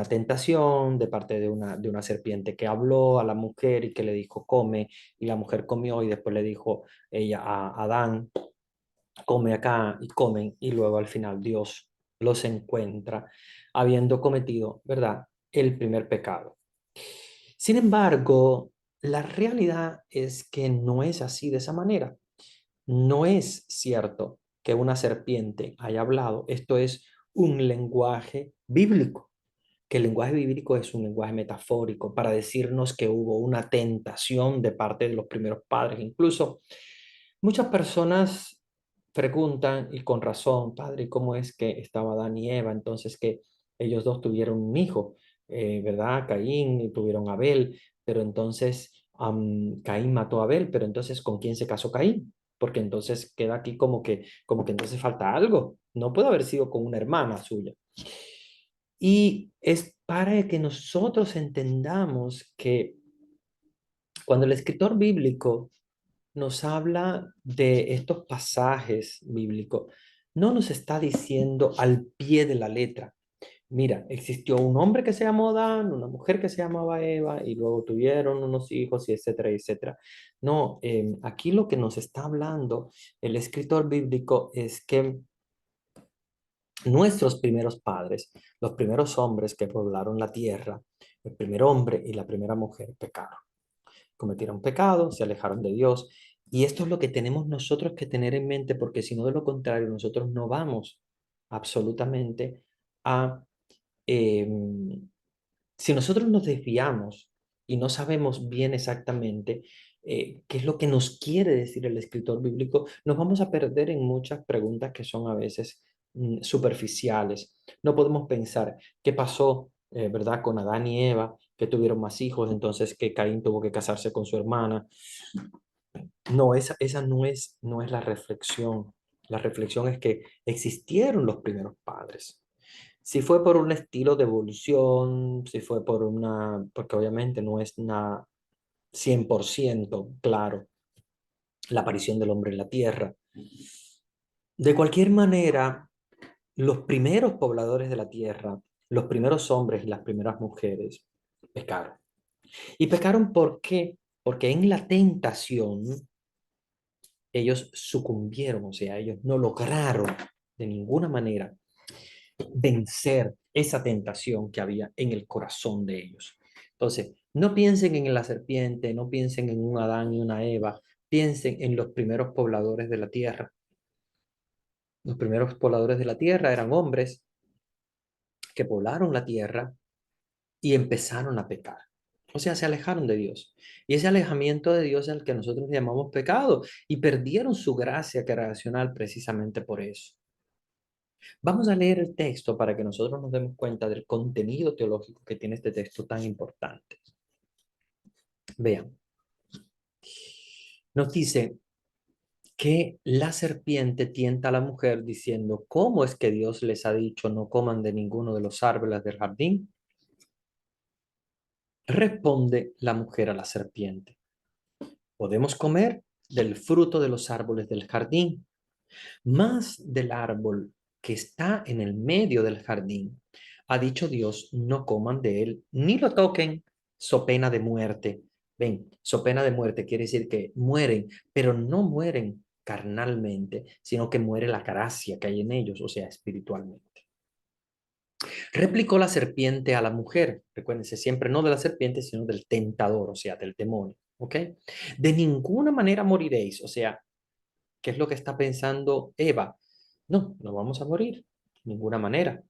tentación de parte de una serpiente que habló a la mujer y que le dijo come, y la mujer comió y después le dijo ella a Adán, come acá, y comen, y luego al final Dios los encuentra habiendo cometido, ¿verdad?, el primer pecado. Sin embargo, la realidad es que no es así de esa manera. No es cierto que una serpiente haya hablado. Esto es un lenguaje bíblico, que el lenguaje bíblico es un lenguaje metafórico para decirnos que hubo una tentación de parte de los primeros padres. Incluso muchas personas preguntan, y con razón, padre, ¿cómo es que estaba Adán y Eva? Entonces que ellos dos tuvieron un hijo, ¿verdad? Caín, y tuvieron a Abel, pero entonces Caín mató a Abel, pero entonces ¿con quién se casó Caín? Porque entonces queda aquí como que entonces falta algo. No puede haber sido con una hermana suya. Y es para que nosotros entendamos que cuando el escritor bíblico nos habla de estos pasajes bíblicos, no nos está diciendo al pie de la letra: mira, existió un hombre que se llamó Adán, una mujer que se llamaba Eva, y luego tuvieron unos hijos, y etcétera, etcétera. No, aquí lo que nos está hablando el escritor bíblico es que nuestros primeros padres, los primeros hombres que poblaron la tierra, el primer hombre y la primera mujer, pecaron. Cometieron pecado, se alejaron de Dios. Y esto es lo que tenemos nosotros que tener en mente, porque si no, de lo contrario, nosotros no vamos absolutamente a... eh, si nosotros nos desviamos y no sabemos bien exactamente qué es lo que nos quiere decir el escritor bíblico, nos vamos a perder en muchas preguntas que son a veces superficiales. No podemos pensar qué pasó, ¿verdad?, con Adán y Eva, que tuvieron más hijos, entonces que Caín tuvo que casarse con su hermana. No, esa no es la reflexión. La reflexión es que existieron los primeros padres. Si fue por un estilo de evolución, si fue porque obviamente no es nada 100% claro la aparición del hombre en la tierra. De cualquier manera, los primeros pobladores de la tierra, los primeros hombres y las primeras mujeres, pecaron. ¿Y pecaron por qué? Porque en la tentación ellos sucumbieron, o sea, ellos no lograron de ninguna manera vencer esa tentación que había en el corazón de ellos. Entonces, no piensen en la serpiente, no piensen en un Adán y una Eva, piensen en los primeros pobladores de la tierra. Los primeros pobladores de la tierra eran hombres que poblaron la tierra y empezaron a pecar. O sea, se alejaron de Dios. Y ese alejamiento de Dios es el que nosotros llamamos pecado. Y perdieron su gracia creacional precisamente por eso. Vamos a leer el texto para que nosotros nos demos cuenta del contenido teológico que tiene este texto tan importante. Vean, nos dice que la serpiente tienta a la mujer diciendo, ¿cómo es que Dios les ha dicho no coman de ninguno de los árboles del jardín? Responde la mujer a la serpiente, podemos comer del fruto de los árboles del jardín, más del árbol que está en el medio del jardín. Ha dicho Dios, no coman de él, ni lo toquen, so pena de muerte. Ven, so pena de muerte quiere decir que mueren, pero no mueren carnalmente, sino que muere la gracia que hay en ellos, o sea, espiritualmente. Replicó la serpiente a la mujer. Recuérdense siempre no de la serpiente, sino del tentador, o sea, del demonio. ¿Ok? De ninguna manera moriréis. O sea, ¿qué es lo que está pensando Eva? No, no vamos a morir. De ninguna manera.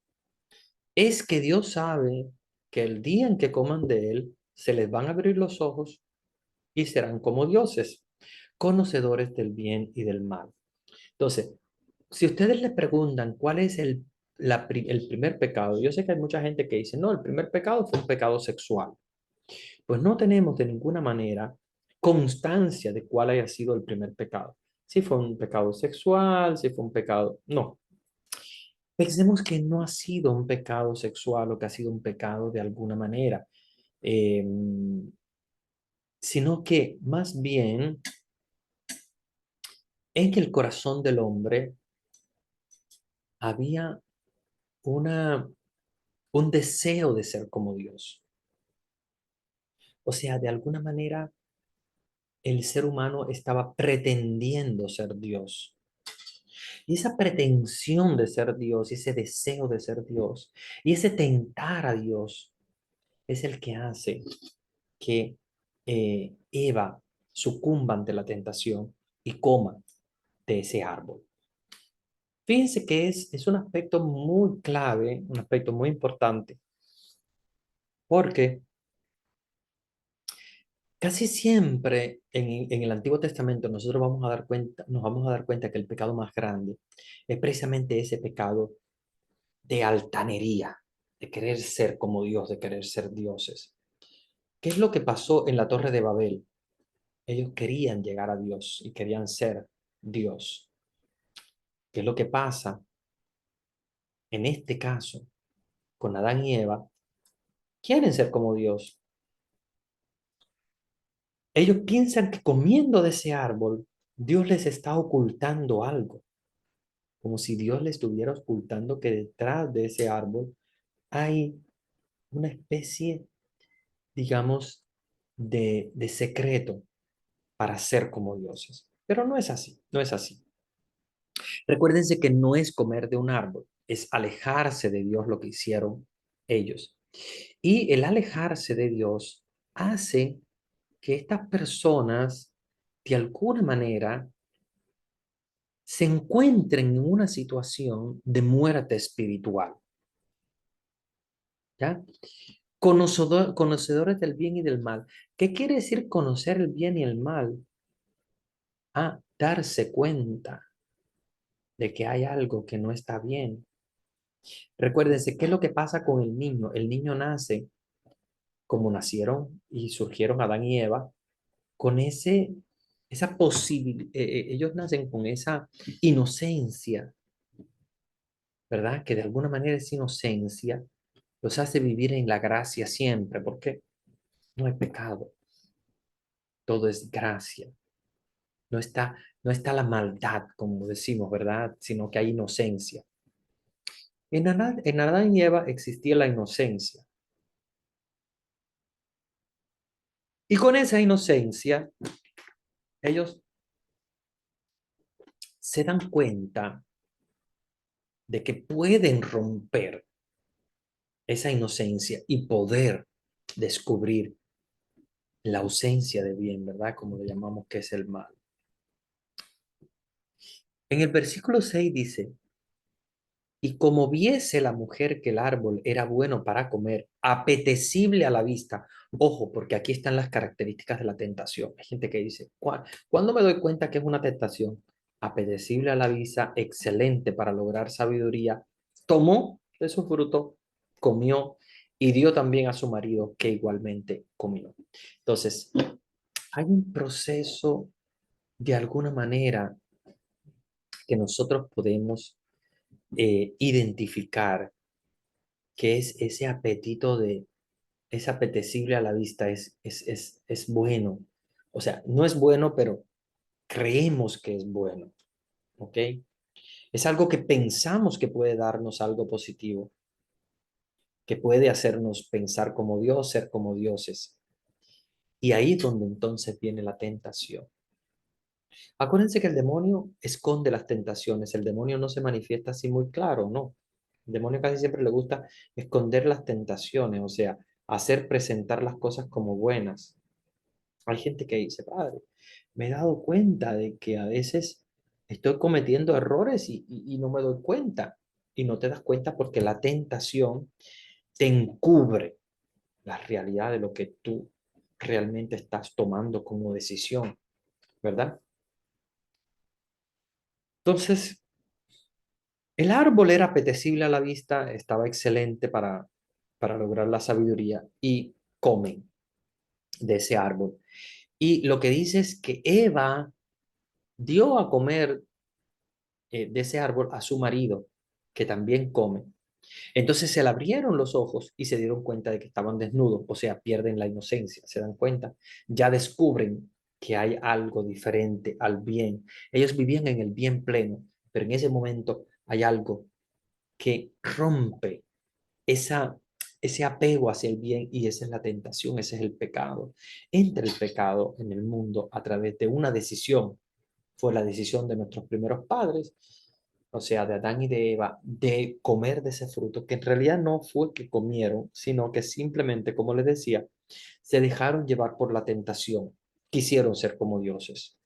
Es que Dios sabe que el día en que coman de él, se les van a abrir los ojos y serán como dioses, conocedores del bien y del mal. Entonces, si ustedes le preguntan cuál es el primer pecado, yo sé que hay mucha gente que dice, no, el primer pecado fue un pecado sexual. Pues no tenemos de ninguna manera constancia de cuál haya sido el primer pecado. Si fue un pecado sexual, si fue un pecado... No, pensemos que no ha sido un pecado sexual o que ha sido un pecado de alguna manera, eh, sino que más bien en que el corazón del hombre había una, un deseo de ser como Dios. O sea, de alguna manera el ser humano estaba pretendiendo ser Dios. Y esa pretensión de ser Dios, y ese deseo de ser Dios, y ese tentar a Dios, es el que hace que Eva sucumba ante la tentación y coma de ese árbol. Fíjense que es un aspecto muy clave, un aspecto muy importante, porque casi siempre en el Antiguo Testamento nosotros vamos a dar cuenta, nos vamos a dar cuenta que el pecado más grande es precisamente ese pecado de altanería, de querer ser como Dios, de querer ser dioses. ¿Qué es lo que pasó en la Torre de Babel? Ellos querían llegar a Dios y querían ser Dios. ¿Qué es lo que pasa en este caso con Adán y Eva? Quieren ser como Dios. Ellos piensan que comiendo de ese árbol, Dios les está ocultando algo, como si Dios les estuviera ocultando que detrás de ese árbol hay una especie, digamos, de secreto para ser como dioses. Pero no es así, no es así. Recuérdense que no es comer de un árbol, es alejarse de Dios lo que hicieron ellos. Y el alejarse de Dios hace que estas personas, de alguna manera, se encuentren en una situación de muerte espiritual. ¿Ya? Conocedores del bien y del mal. ¿Qué quiere decir conocer el bien y el mal? Darse cuenta de que hay algo que no está bien. Recuérdense, ¿qué es lo que pasa con el niño? El niño nace como nacieron y surgieron Adán y Eva, con esa posibilidad, ellos nacen con esa inocencia, ¿verdad? Que de alguna manera esa inocencia los hace vivir en la gracia siempre, porque no hay pecado, todo es gracia. No está, no está la maldad, como decimos, ¿verdad? Sino que hay inocencia. En Adán y Eva existía la inocencia. Y con esa inocencia, ellos se dan cuenta de que pueden romper esa inocencia y poder descubrir la ausencia de bien, ¿verdad? Como le llamamos que es el mal. En el versículo 6 dice, Y como viese la mujer que el árbol era bueno para comer, apetecible a la vista, ojo, porque aquí están las características de la tentación. Hay gente que dice, ¿cuándo me doy cuenta que es una tentación? Apetecible a la vista, excelente para lograr sabiduría. Tomó de su fruto, comió y dio también a su marido que igualmente comió. Entonces, hay un proceso de alguna manera que nosotros podemos identificar, que es ese apetito es apetecible a la vista, es bueno. O sea, no es bueno, pero creemos que es bueno, ¿ok? Es algo que pensamos que puede darnos algo positivo, que puede hacernos pensar como Dios, ser como dioses. Y ahí es donde entonces viene la tentación. Acuérdense que el demonio esconde las tentaciones, el demonio no se manifiesta así muy claro, ¿no? El demonio casi siempre le gusta esconder las tentaciones, o sea, hacer presentar las cosas como buenas. Hay gente que dice, padre, me he dado cuenta de que a veces estoy cometiendo errores y no me doy cuenta. Y no te das cuenta porque la tentación te encubre la realidad de lo que tú realmente estás tomando como decisión, ¿verdad? Entonces, el árbol era apetecible a la vista, estaba excelente para lograr la sabiduría y comen de ese árbol. Y lo que dice es que Eva dio a comer de ese árbol a su marido, que también come. Entonces se le abrieron los ojos y se dieron cuenta de que estaban desnudos, o sea, pierden la inocencia, se dan cuenta, ya descubren que hay algo diferente al bien. Ellos vivían en el bien pleno, pero en ese momento hay algo que rompe esa, ese apego hacia el bien y esa es la tentación, ese es el pecado. Entra el pecado en el mundo a través de una decisión. Fue la decisión de nuestros primeros padres, o sea, de Adán y de Eva, de comer de ese fruto, que en realidad no fue que comieron, sino que simplemente, como les decía, se dejaron llevar por la tentación. Quisieron ser como dioses.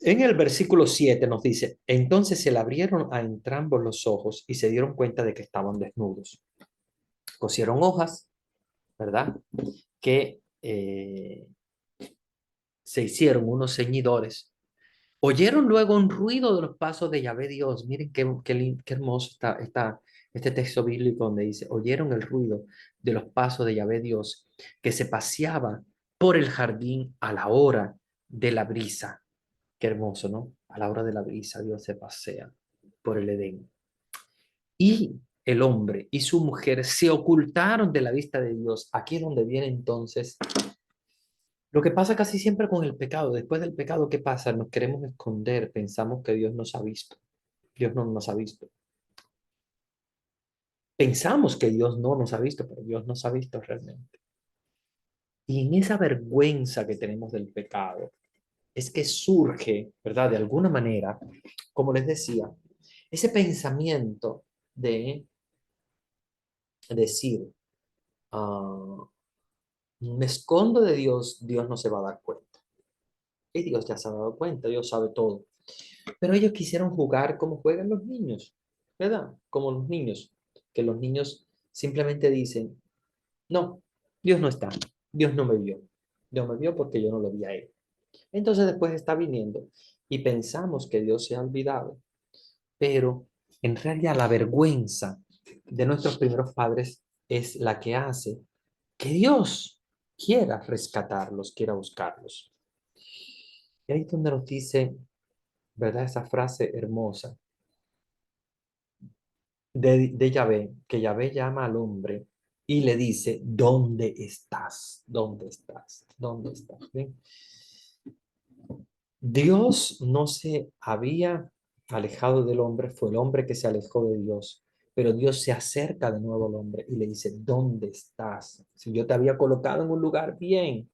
En el versículo 7 nos dice, entonces se le abrieron a entrambos los ojos y se dieron cuenta de que estaban desnudos. Cosieron hojas, ¿verdad? Que se hicieron unos ceñidores. Oyeron luego un ruido de los pasos de Yahvé Dios. Miren qué hermoso este texto bíblico donde dice, oyeron el ruido de los pasos de Yahvé Dios que se paseaba por el jardín a la hora de la brisa. Qué hermoso, ¿no? A la hora de la brisa Dios se pasea por el Edén. Y el hombre y su mujer se ocultaron de la vista de Dios. Aquí es donde viene entonces lo que pasa casi siempre con el pecado. Después del pecado, ¿qué pasa? Nos queremos esconder, pensamos que Dios nos ha visto. Dios no nos ha visto. Pensamos que Dios no nos ha visto, pero Dios nos ha visto realmente. Y en esa vergüenza que tenemos del pecado, es que surge, ¿verdad? De alguna manera, como les decía, ese pensamiento de decir, ah, me escondo de Dios, Dios no se va a dar cuenta. Y Dios ya se ha dado cuenta, Dios sabe todo. Pero ellos quisieron jugar como juegan los niños, ¿verdad? Como los niños, que los niños simplemente dicen, no, Dios no está, Dios no me vio. Dios me vio porque yo no lo vi a él. Entonces después está viniendo y pensamos que Dios se ha olvidado, pero en realidad la vergüenza de nuestros primeros padres es la que hace que Dios quiera rescatarlos, quiera buscarlos. Y ahí es donde nos dice, ¿verdad? Esa frase hermosa de Yahvé, que Yahvé llama al hombre y le dice, ¿dónde estás? ¿Dónde estás? ¿Dónde estás? ¿Ven? Dios no se había alejado del hombre, fue el hombre que se alejó de Dios, pero Dios se acerca de nuevo al hombre y le dice, ¿dónde estás? Si yo te había colocado en un lugar bien,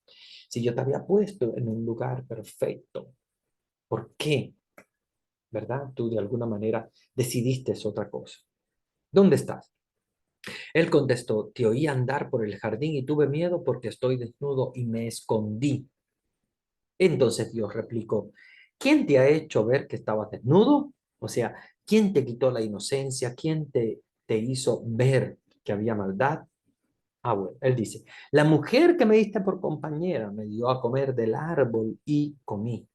si yo te había puesto en un lugar perfecto, ¿por qué? ¿Verdad? Tú de alguna manera decidiste es otra cosa. ¿Dónde estás? Él contestó, te oí andar por el jardín y tuve miedo porque estoy desnudo y me escondí. Entonces Dios replicó, ¿quién te ha hecho ver que estabas desnudo? O sea, ¿quién te quitó la inocencia? ¿Quién te hizo ver que había maldad? Ah, bueno, él dice, la mujer que me diste por compañera me dio a comer del árbol y comí.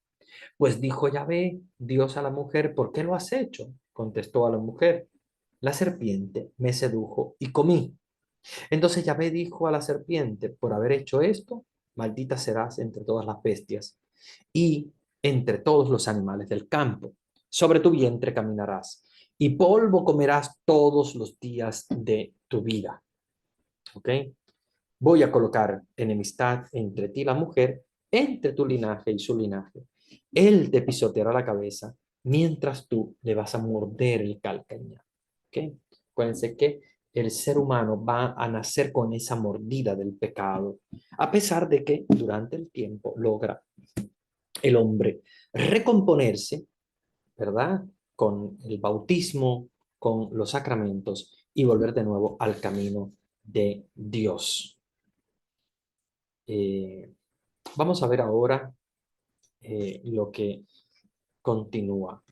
Pues dijo Yahvé, Dios a la mujer, ¿por qué lo has hecho? Contestó a la mujer, la serpiente me sedujo y comí. Entonces Yahvé dijo a la serpiente, por haber hecho esto, maldita serás entre todas las bestias y entre todos los animales del campo. Sobre tu vientre caminarás y polvo comerás todos los días de tu vida. ¿Ok? Voy a colocar enemistad entre ti y la mujer, entre tu linaje y su linaje. Él te pisoteará la cabeza, mientras tú le vas a morder el calcañar. ¿Ok? Acuérdense que el ser humano va a nacer con esa mordida del pecado, a pesar de que durante el tiempo logra el hombre recomponerse, ¿verdad? Con el bautismo, con los sacramentos y volver de nuevo al camino de Dios. Eh, Vamos a ver ahora lo que continúa.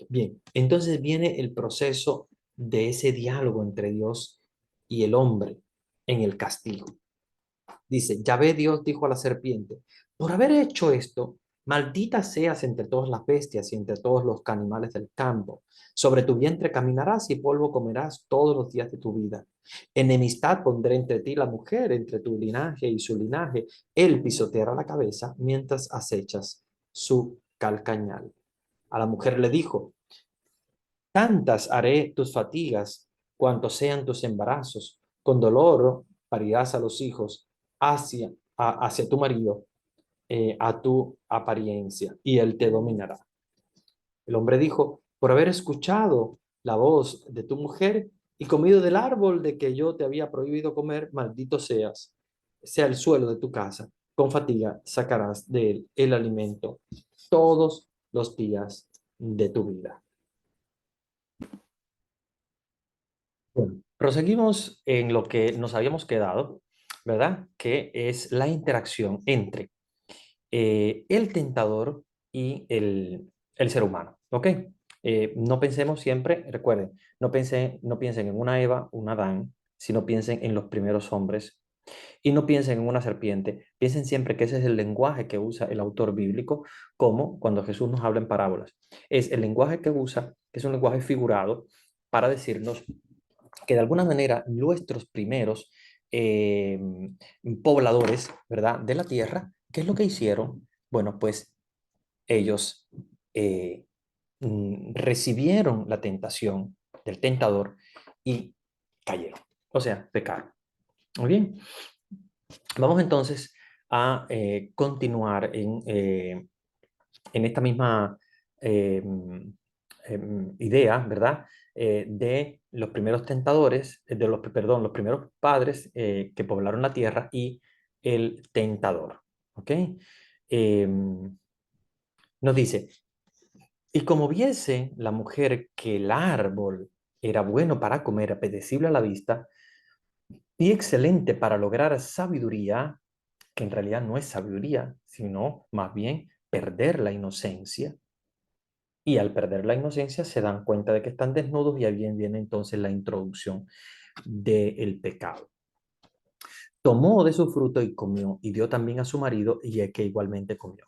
Bien, entonces viene el proceso de ese diálogo entre Dios y el hombre en el castigo. Dice, Yahvé Dios dijo a la serpiente, por haber hecho esto, maldita seas entre todas las bestias y entre todos los animales del campo. Sobre tu vientre caminarás y polvo comerás todos los días de tu vida. Enemistad pondré entre ti y la mujer, entre tu linaje y su linaje. Él pisoteará la cabeza mientras acechas su calcañal. A la mujer le dijo, tantas haré tus fatigas cuanto sean tus embarazos. Con dolor parirás a los hijos hacia tu marido, a tu apariencia, y él te dominará. El hombre dijo, por haber escuchado la voz de tu mujer y comido del árbol de que yo te había prohibido comer, maldito seas, sea el suelo de tu casa. Con fatiga sacarás de él el alimento todos los días de tu vida. Bueno, proseguimos en lo que nos habíamos quedado, ¿verdad? Que es la interacción entre el tentador y el ser humano, ¿ok? No pensemos siempre, recuerden, no piensen en una Eva, un Adán, sino piensen en los primeros hombres y no piensen en una serpiente. Piensen siempre que ese es el lenguaje que usa el autor bíblico, como cuando Jesús nos habla en parábolas. Es el lenguaje que usa, que es un lenguaje figurado, para decirnos que de alguna manera nuestros primeros eh, pobladores, ¿verdad?, de la tierra, ¿qué es lo que hicieron? Bueno, pues ellos eh, recibieron la tentación del tentador y cayeron, o sea, pecaron. Muy bien, vamos entonces a continuar en esta misma eh, idea, ¿verdad? De los primeros tentadores, perdón, los primeros padres que poblaron la tierra y el tentador. ¿Ok? Eh, Nos dice, y como viese la mujer que el árbol era bueno para comer, apetecible a la vista y excelente para lograr sabiduría, que en realidad no es sabiduría, sino más bien perder la inocencia. Y al perder la inocencia se dan cuenta de que están desnudos y ahí viene entonces la introducción del pecado. Tomó de su fruto y comió, y dio también a su marido, y el que igualmente comió.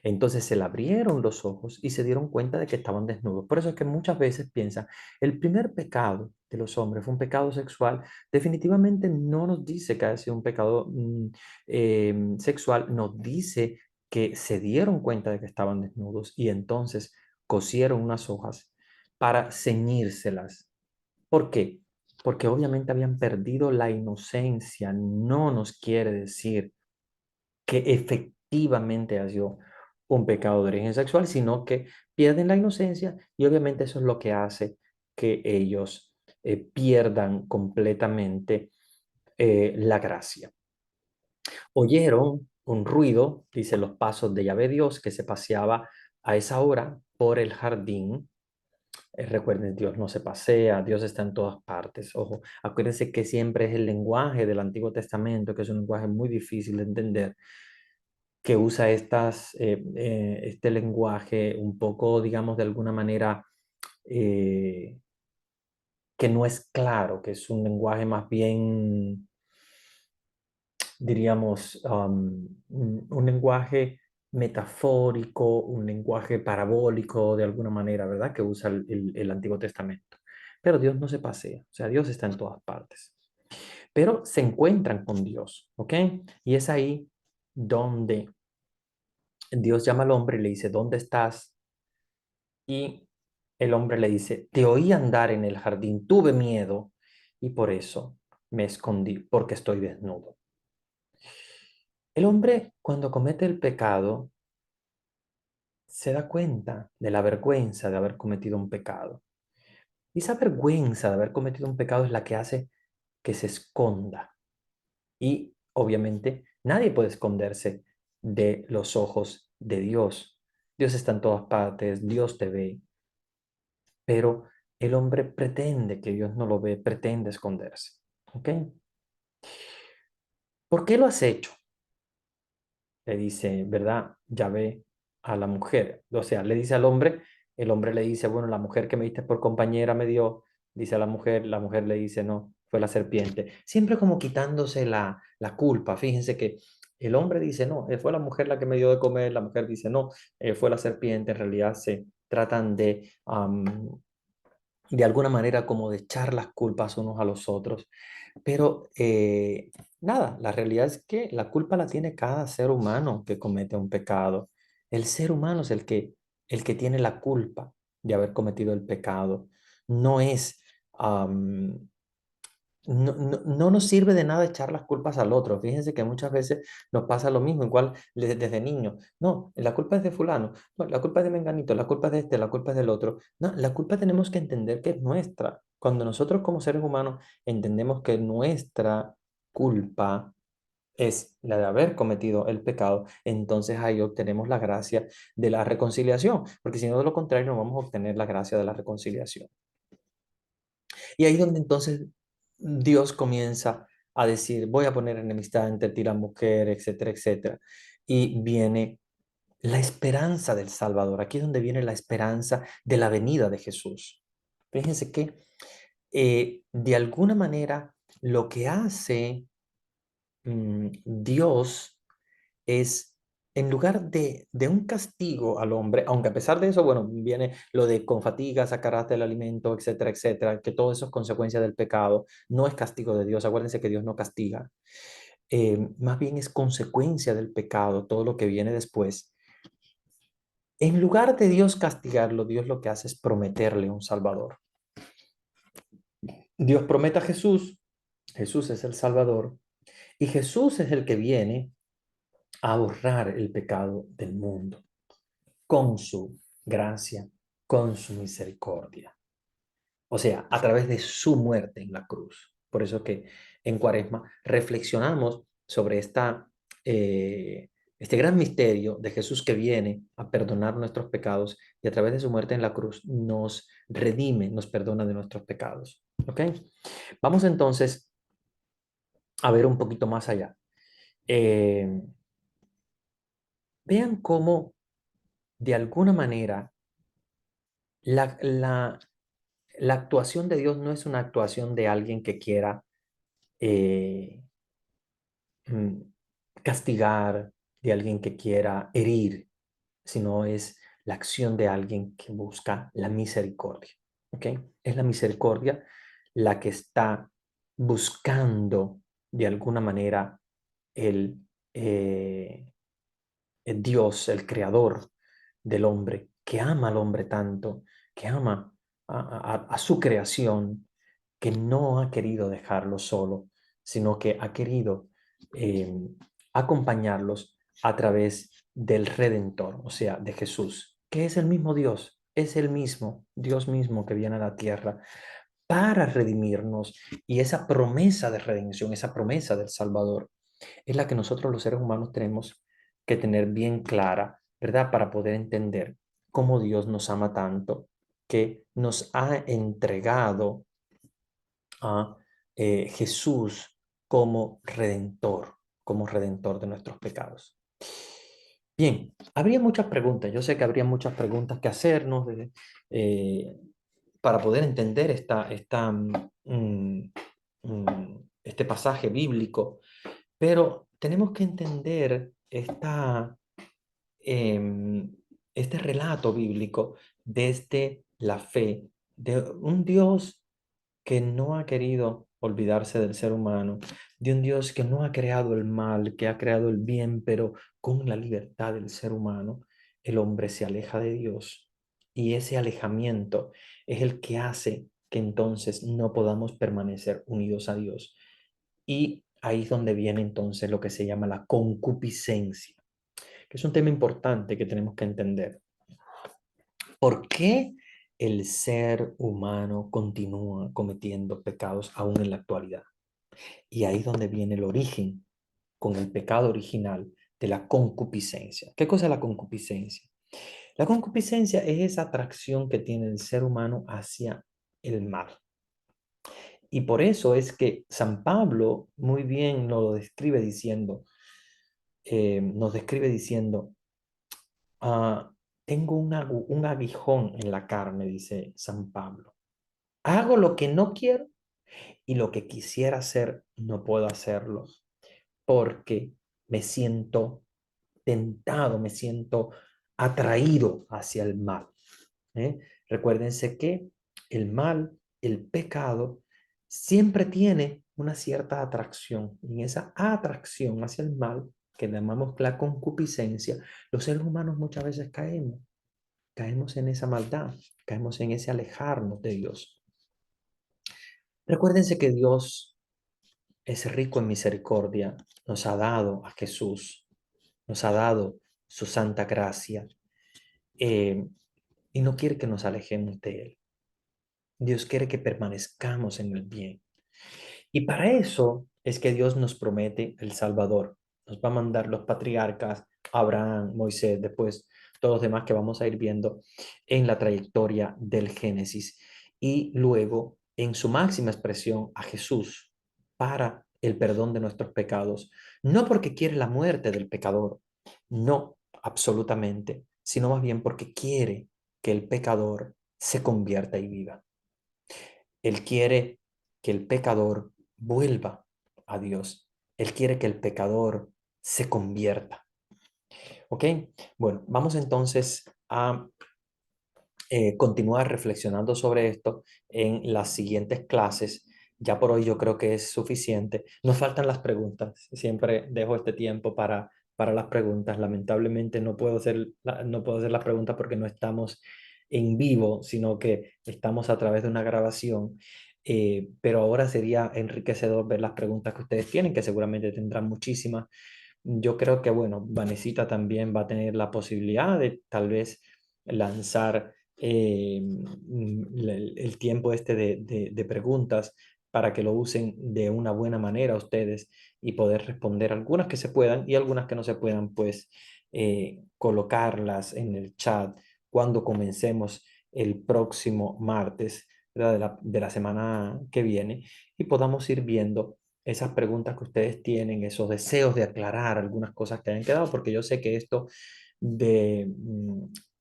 Entonces se le abrieron los ojos y se dieron cuenta de que estaban desnudos. Por eso es que muchas veces piensan, el primer pecado de los hombres fue un pecado sexual. Definitivamente no nos dice que haya sido un pecado sexual, nos dice que se dieron cuenta de que estaban desnudos y entonces cosieron unas hojas para ceñírselas. ¿Por qué? Porque obviamente habían perdido la inocencia. No nos quiere decir que efectivamente ha sido un pecado de origen sexual, sino que pierden la inocencia y obviamente eso es lo que hace que ellos pierdan completamente la gracia. Oyeron un ruido, dice los pasos de Yahvé Dios, que se paseaba a esa hora por el jardín. Recuerden, Dios no se pasea, Dios está en todas partes. Ojo, acuérdense que siempre es el lenguaje del Antiguo Testamento, que es un lenguaje muy difícil de entender. que usa este lenguaje un poco, digamos, de alguna manera eh, que no es claro, que es un lenguaje más bien, diríamos, un lenguaje metafórico, un lenguaje parabólico de alguna manera, ¿verdad? Que usa el Antiguo Testamento. Pero Dios no se pasea, o sea, Dios está en todas partes. Pero se encuentran con Dios, ¿ok? Y es ahí donde Dios llama al hombre y le dice, ¿dónde estás? Y el hombre le dice, te oí andar en el jardín, tuve miedo y por eso me escondí, porque estoy desnudo. El hombre, cuando comete el pecado, se da cuenta de la vergüenza de haber cometido un pecado. Y esa vergüenza de haber cometido un pecado es la que hace que se esconda. Y obviamente nadie puede esconderse de los ojos de Dios. Dios está en todas partes, Dios te ve, pero el hombre pretende que Dios no lo ve, pretende esconderse. ¿Ok? ¿Por qué lo has hecho? Le dice, ¿verdad? Yahvé a la mujer. O sea, le dice al hombre, el hombre le dice, bueno, la mujer que me diste por compañera me dio, dice a la mujer le dice, no, fue la serpiente. Siempre como quitándose la culpa. Fíjense que el hombre dice, no, fue la mujer la que me dio de comer, la mujer dice, no, fue la serpiente. En realidad se tratan de alguna manera como de echar las culpas unos a los otros. Pero nada, la realidad es que la culpa la tiene cada ser humano que comete un pecado. El ser humano es el que tiene la culpa de haber cometido el pecado. No es, no nos sirve de nada echar las culpas al otro. Fíjense que muchas veces nos pasa lo mismo, igual desde niño. No, la culpa es de fulano, no, la culpa es de Menganito, la culpa es de este, la culpa es del otro. No, la culpa tenemos que entender que es nuestra. Cuando nosotros como seres humanos entendemos que nuestra culpa es la de haber cometido el pecado, entonces ahí obtenemos la gracia de la reconciliación, porque si no, de lo contrario, no vamos a obtener la gracia de la reconciliación. Y ahí donde entonces Dios comienza a decir, voy a poner enemistad entre ti y la mujer, etcétera, etcétera. Y viene la esperanza del Salvador. Aquí es donde viene la esperanza de la venida de Jesús. Fíjense que de alguna manera lo que hace Dios es, en lugar de un castigo al hombre, aunque a pesar de eso, bueno, viene lo de con fatiga sacarás del alimento, etcétera, etcétera, que todo eso es consecuencia del pecado, no es castigo de Dios, acuérdense que Dios no castiga, más bien es consecuencia del pecado, todo lo que viene después. En lugar de Dios castigarlo, Dios lo que hace es prometerle un Salvador. Dios promete a Jesús, Jesús es el Salvador, y Jesús es el que viene a borrar el pecado del mundo con su gracia, con su misericordia. O sea, a través de su muerte en la cruz. Por eso que en Cuaresma reflexionamos sobre este gran misterio de Jesús que viene a perdonar nuestros pecados y a través de su muerte en la cruz nos redime, nos perdona de nuestros pecados. ¿Ok? Vamos entonces a ver un poquito más allá. Eh, Vean cómo de alguna manera la, la, la actuación de Dios no es una actuación de alguien que quiera eh, mm, castigar, de alguien que quiera herir, sino es la acción de alguien que busca la misericordia. ¿Ok? Es la misericordia la que está buscando de alguna manera el, eh, el Dios, el creador del hombre, que ama al hombre tanto, que ama a su creación, que no ha querido dejarlo solo, sino que ha querido eh, acompañarlos a través del Redentor, o sea, de Jesús, que es el mismo Dios, es el mismo Dios mismo que viene a la tierra para redimirnos. Y esa promesa de redención, esa promesa del Salvador, es la que nosotros los seres humanos tenemos que tener bien clara, ¿verdad? Para poder entender cómo Dios nos ama tanto, que nos ha entregado a Jesús como redentor de nuestros pecados. Bien, habría muchas preguntas. Yo sé que habría muchas preguntas que hacernos eh, para poder entender este pasaje bíblico, pero tenemos que entender em, este relato bíblico desde la fe de un Dios que no ha querido olvidarse del ser humano, de un Dios que no ha creado el mal, que ha creado el bien, pero con la libertad del ser humano, el hombre se aleja de Dios. Y ese alejamiento es el que hace que entonces no podamos permanecer unidos a Dios. Y ahí es donde viene entonces lo que se llama la concupiscencia, que es un tema importante que tenemos que entender. ¿Por qué el ser humano continúa cometiendo pecados aún en la actualidad? Y ahí es donde viene el origen con el pecado original de la concupiscencia. ¿Qué cosa es la concupiscencia? La concupiscencia es esa atracción que tiene el ser humano hacia el mal. Y por eso es que San Pablo muy bien nos describe diciendo, tengo un aguijón en la carne, dice San Pablo. Hago lo que no quiero y lo que quisiera hacer no puedo hacerlo porque me siento tentado, me siento atraído hacia el mal. ¿Eh? Recuérdense que el mal, el pecado, siempre tiene una cierta atracción. Y en esa atracción hacia el mal, que llamamos la concupiscencia, los seres humanos muchas veces caemos en esa maldad, caemos en ese alejarnos de Dios. Recuérdense que Dios es rico en misericordia, nos ha dado a Jesús, nos ha dado su santa gracia eh, y no quiere que nos alejemos de Él. Dios quiere que permanezcamos en el bien. Y para eso es que Dios nos promete el Salvador. Nos va a mandar los patriarcas, Abraham, Moisés, después todos los demás que vamos a ir viendo en la trayectoria del Génesis. Y luego, en su máxima expresión, a Jesús para el perdón de nuestros pecados. No porque quiere la muerte del pecador, no, absolutamente, sino más bien porque quiere que el pecador se convierta y viva. Él quiere que el pecador vuelva a Dios. Él quiere que el pecador se convierta. ¿Ok? Bueno, vamos entonces a continuar reflexionando sobre esto en las siguientes clases. Ya por hoy yo creo que es suficiente. Nos faltan las preguntas. Siempre dejo este tiempo para las preguntas. Lamentablemente no puedo hacer las preguntas porque no estamos en vivo, sino que estamos a través de una grabación. Pero ahora sería enriquecedor ver las preguntas que ustedes tienen, que seguramente tendrán muchísimas. Yo creo que, bueno, Vanesita también va a tener la posibilidad de tal vez lanzar el tiempo este de preguntas para que lo usen de una buena manera ustedes y poder responder algunas que se puedan y algunas que no se puedan, pues colocarlas en el chat cuando comencemos el próximo martes, ¿verdad? De la semana que viene y podamos ir viendo esas preguntas que ustedes tienen, esos deseos de aclarar algunas cosas que hayan quedado, porque yo sé que esto de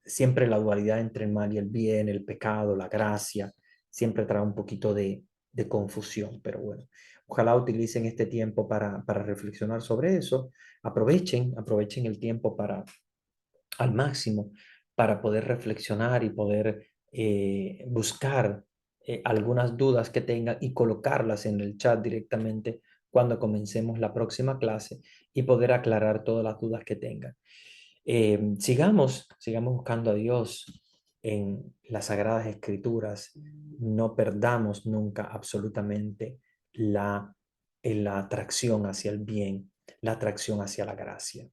siempre la dualidad entre el mal y el bien, el pecado, la gracia, siempre trae un poquito de confusión, pero bueno, ojalá utilicen este tiempo para reflexionar sobre eso, aprovechen el tiempo al máximo para poder reflexionar y poder buscar algunas dudas que tengan y colocarlas en el chat directamente cuando comencemos la próxima clase y poder aclarar todas las dudas que tengan. Sigamos buscando a Dios en las Sagradas Escrituras. No perdamos nunca absolutamente la, la atracción hacia el bien, la atracción hacia la gracia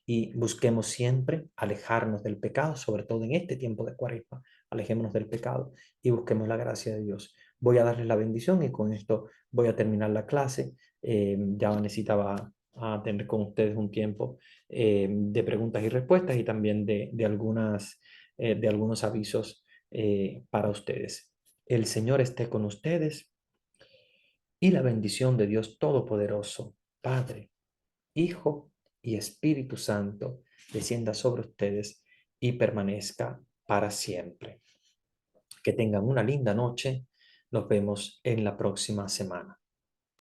y busquemos siempre alejarnos del pecado, sobre todo en este tiempo de Cuaresma. Alejémonos del pecado y busquemos la gracia de Dios. Voy a darles la bendición y con esto voy a terminar la clase. Ya necesitaba a tener con ustedes un tiempo de preguntas y respuestas y también de algunos avisos para ustedes. El Señor esté con ustedes y la bendición de Dios Todopoderoso, Padre, Hijo y Espíritu Santo descienda sobre ustedes y permanezca para siempre. Que tengan una linda noche. Nos vemos en la próxima semana.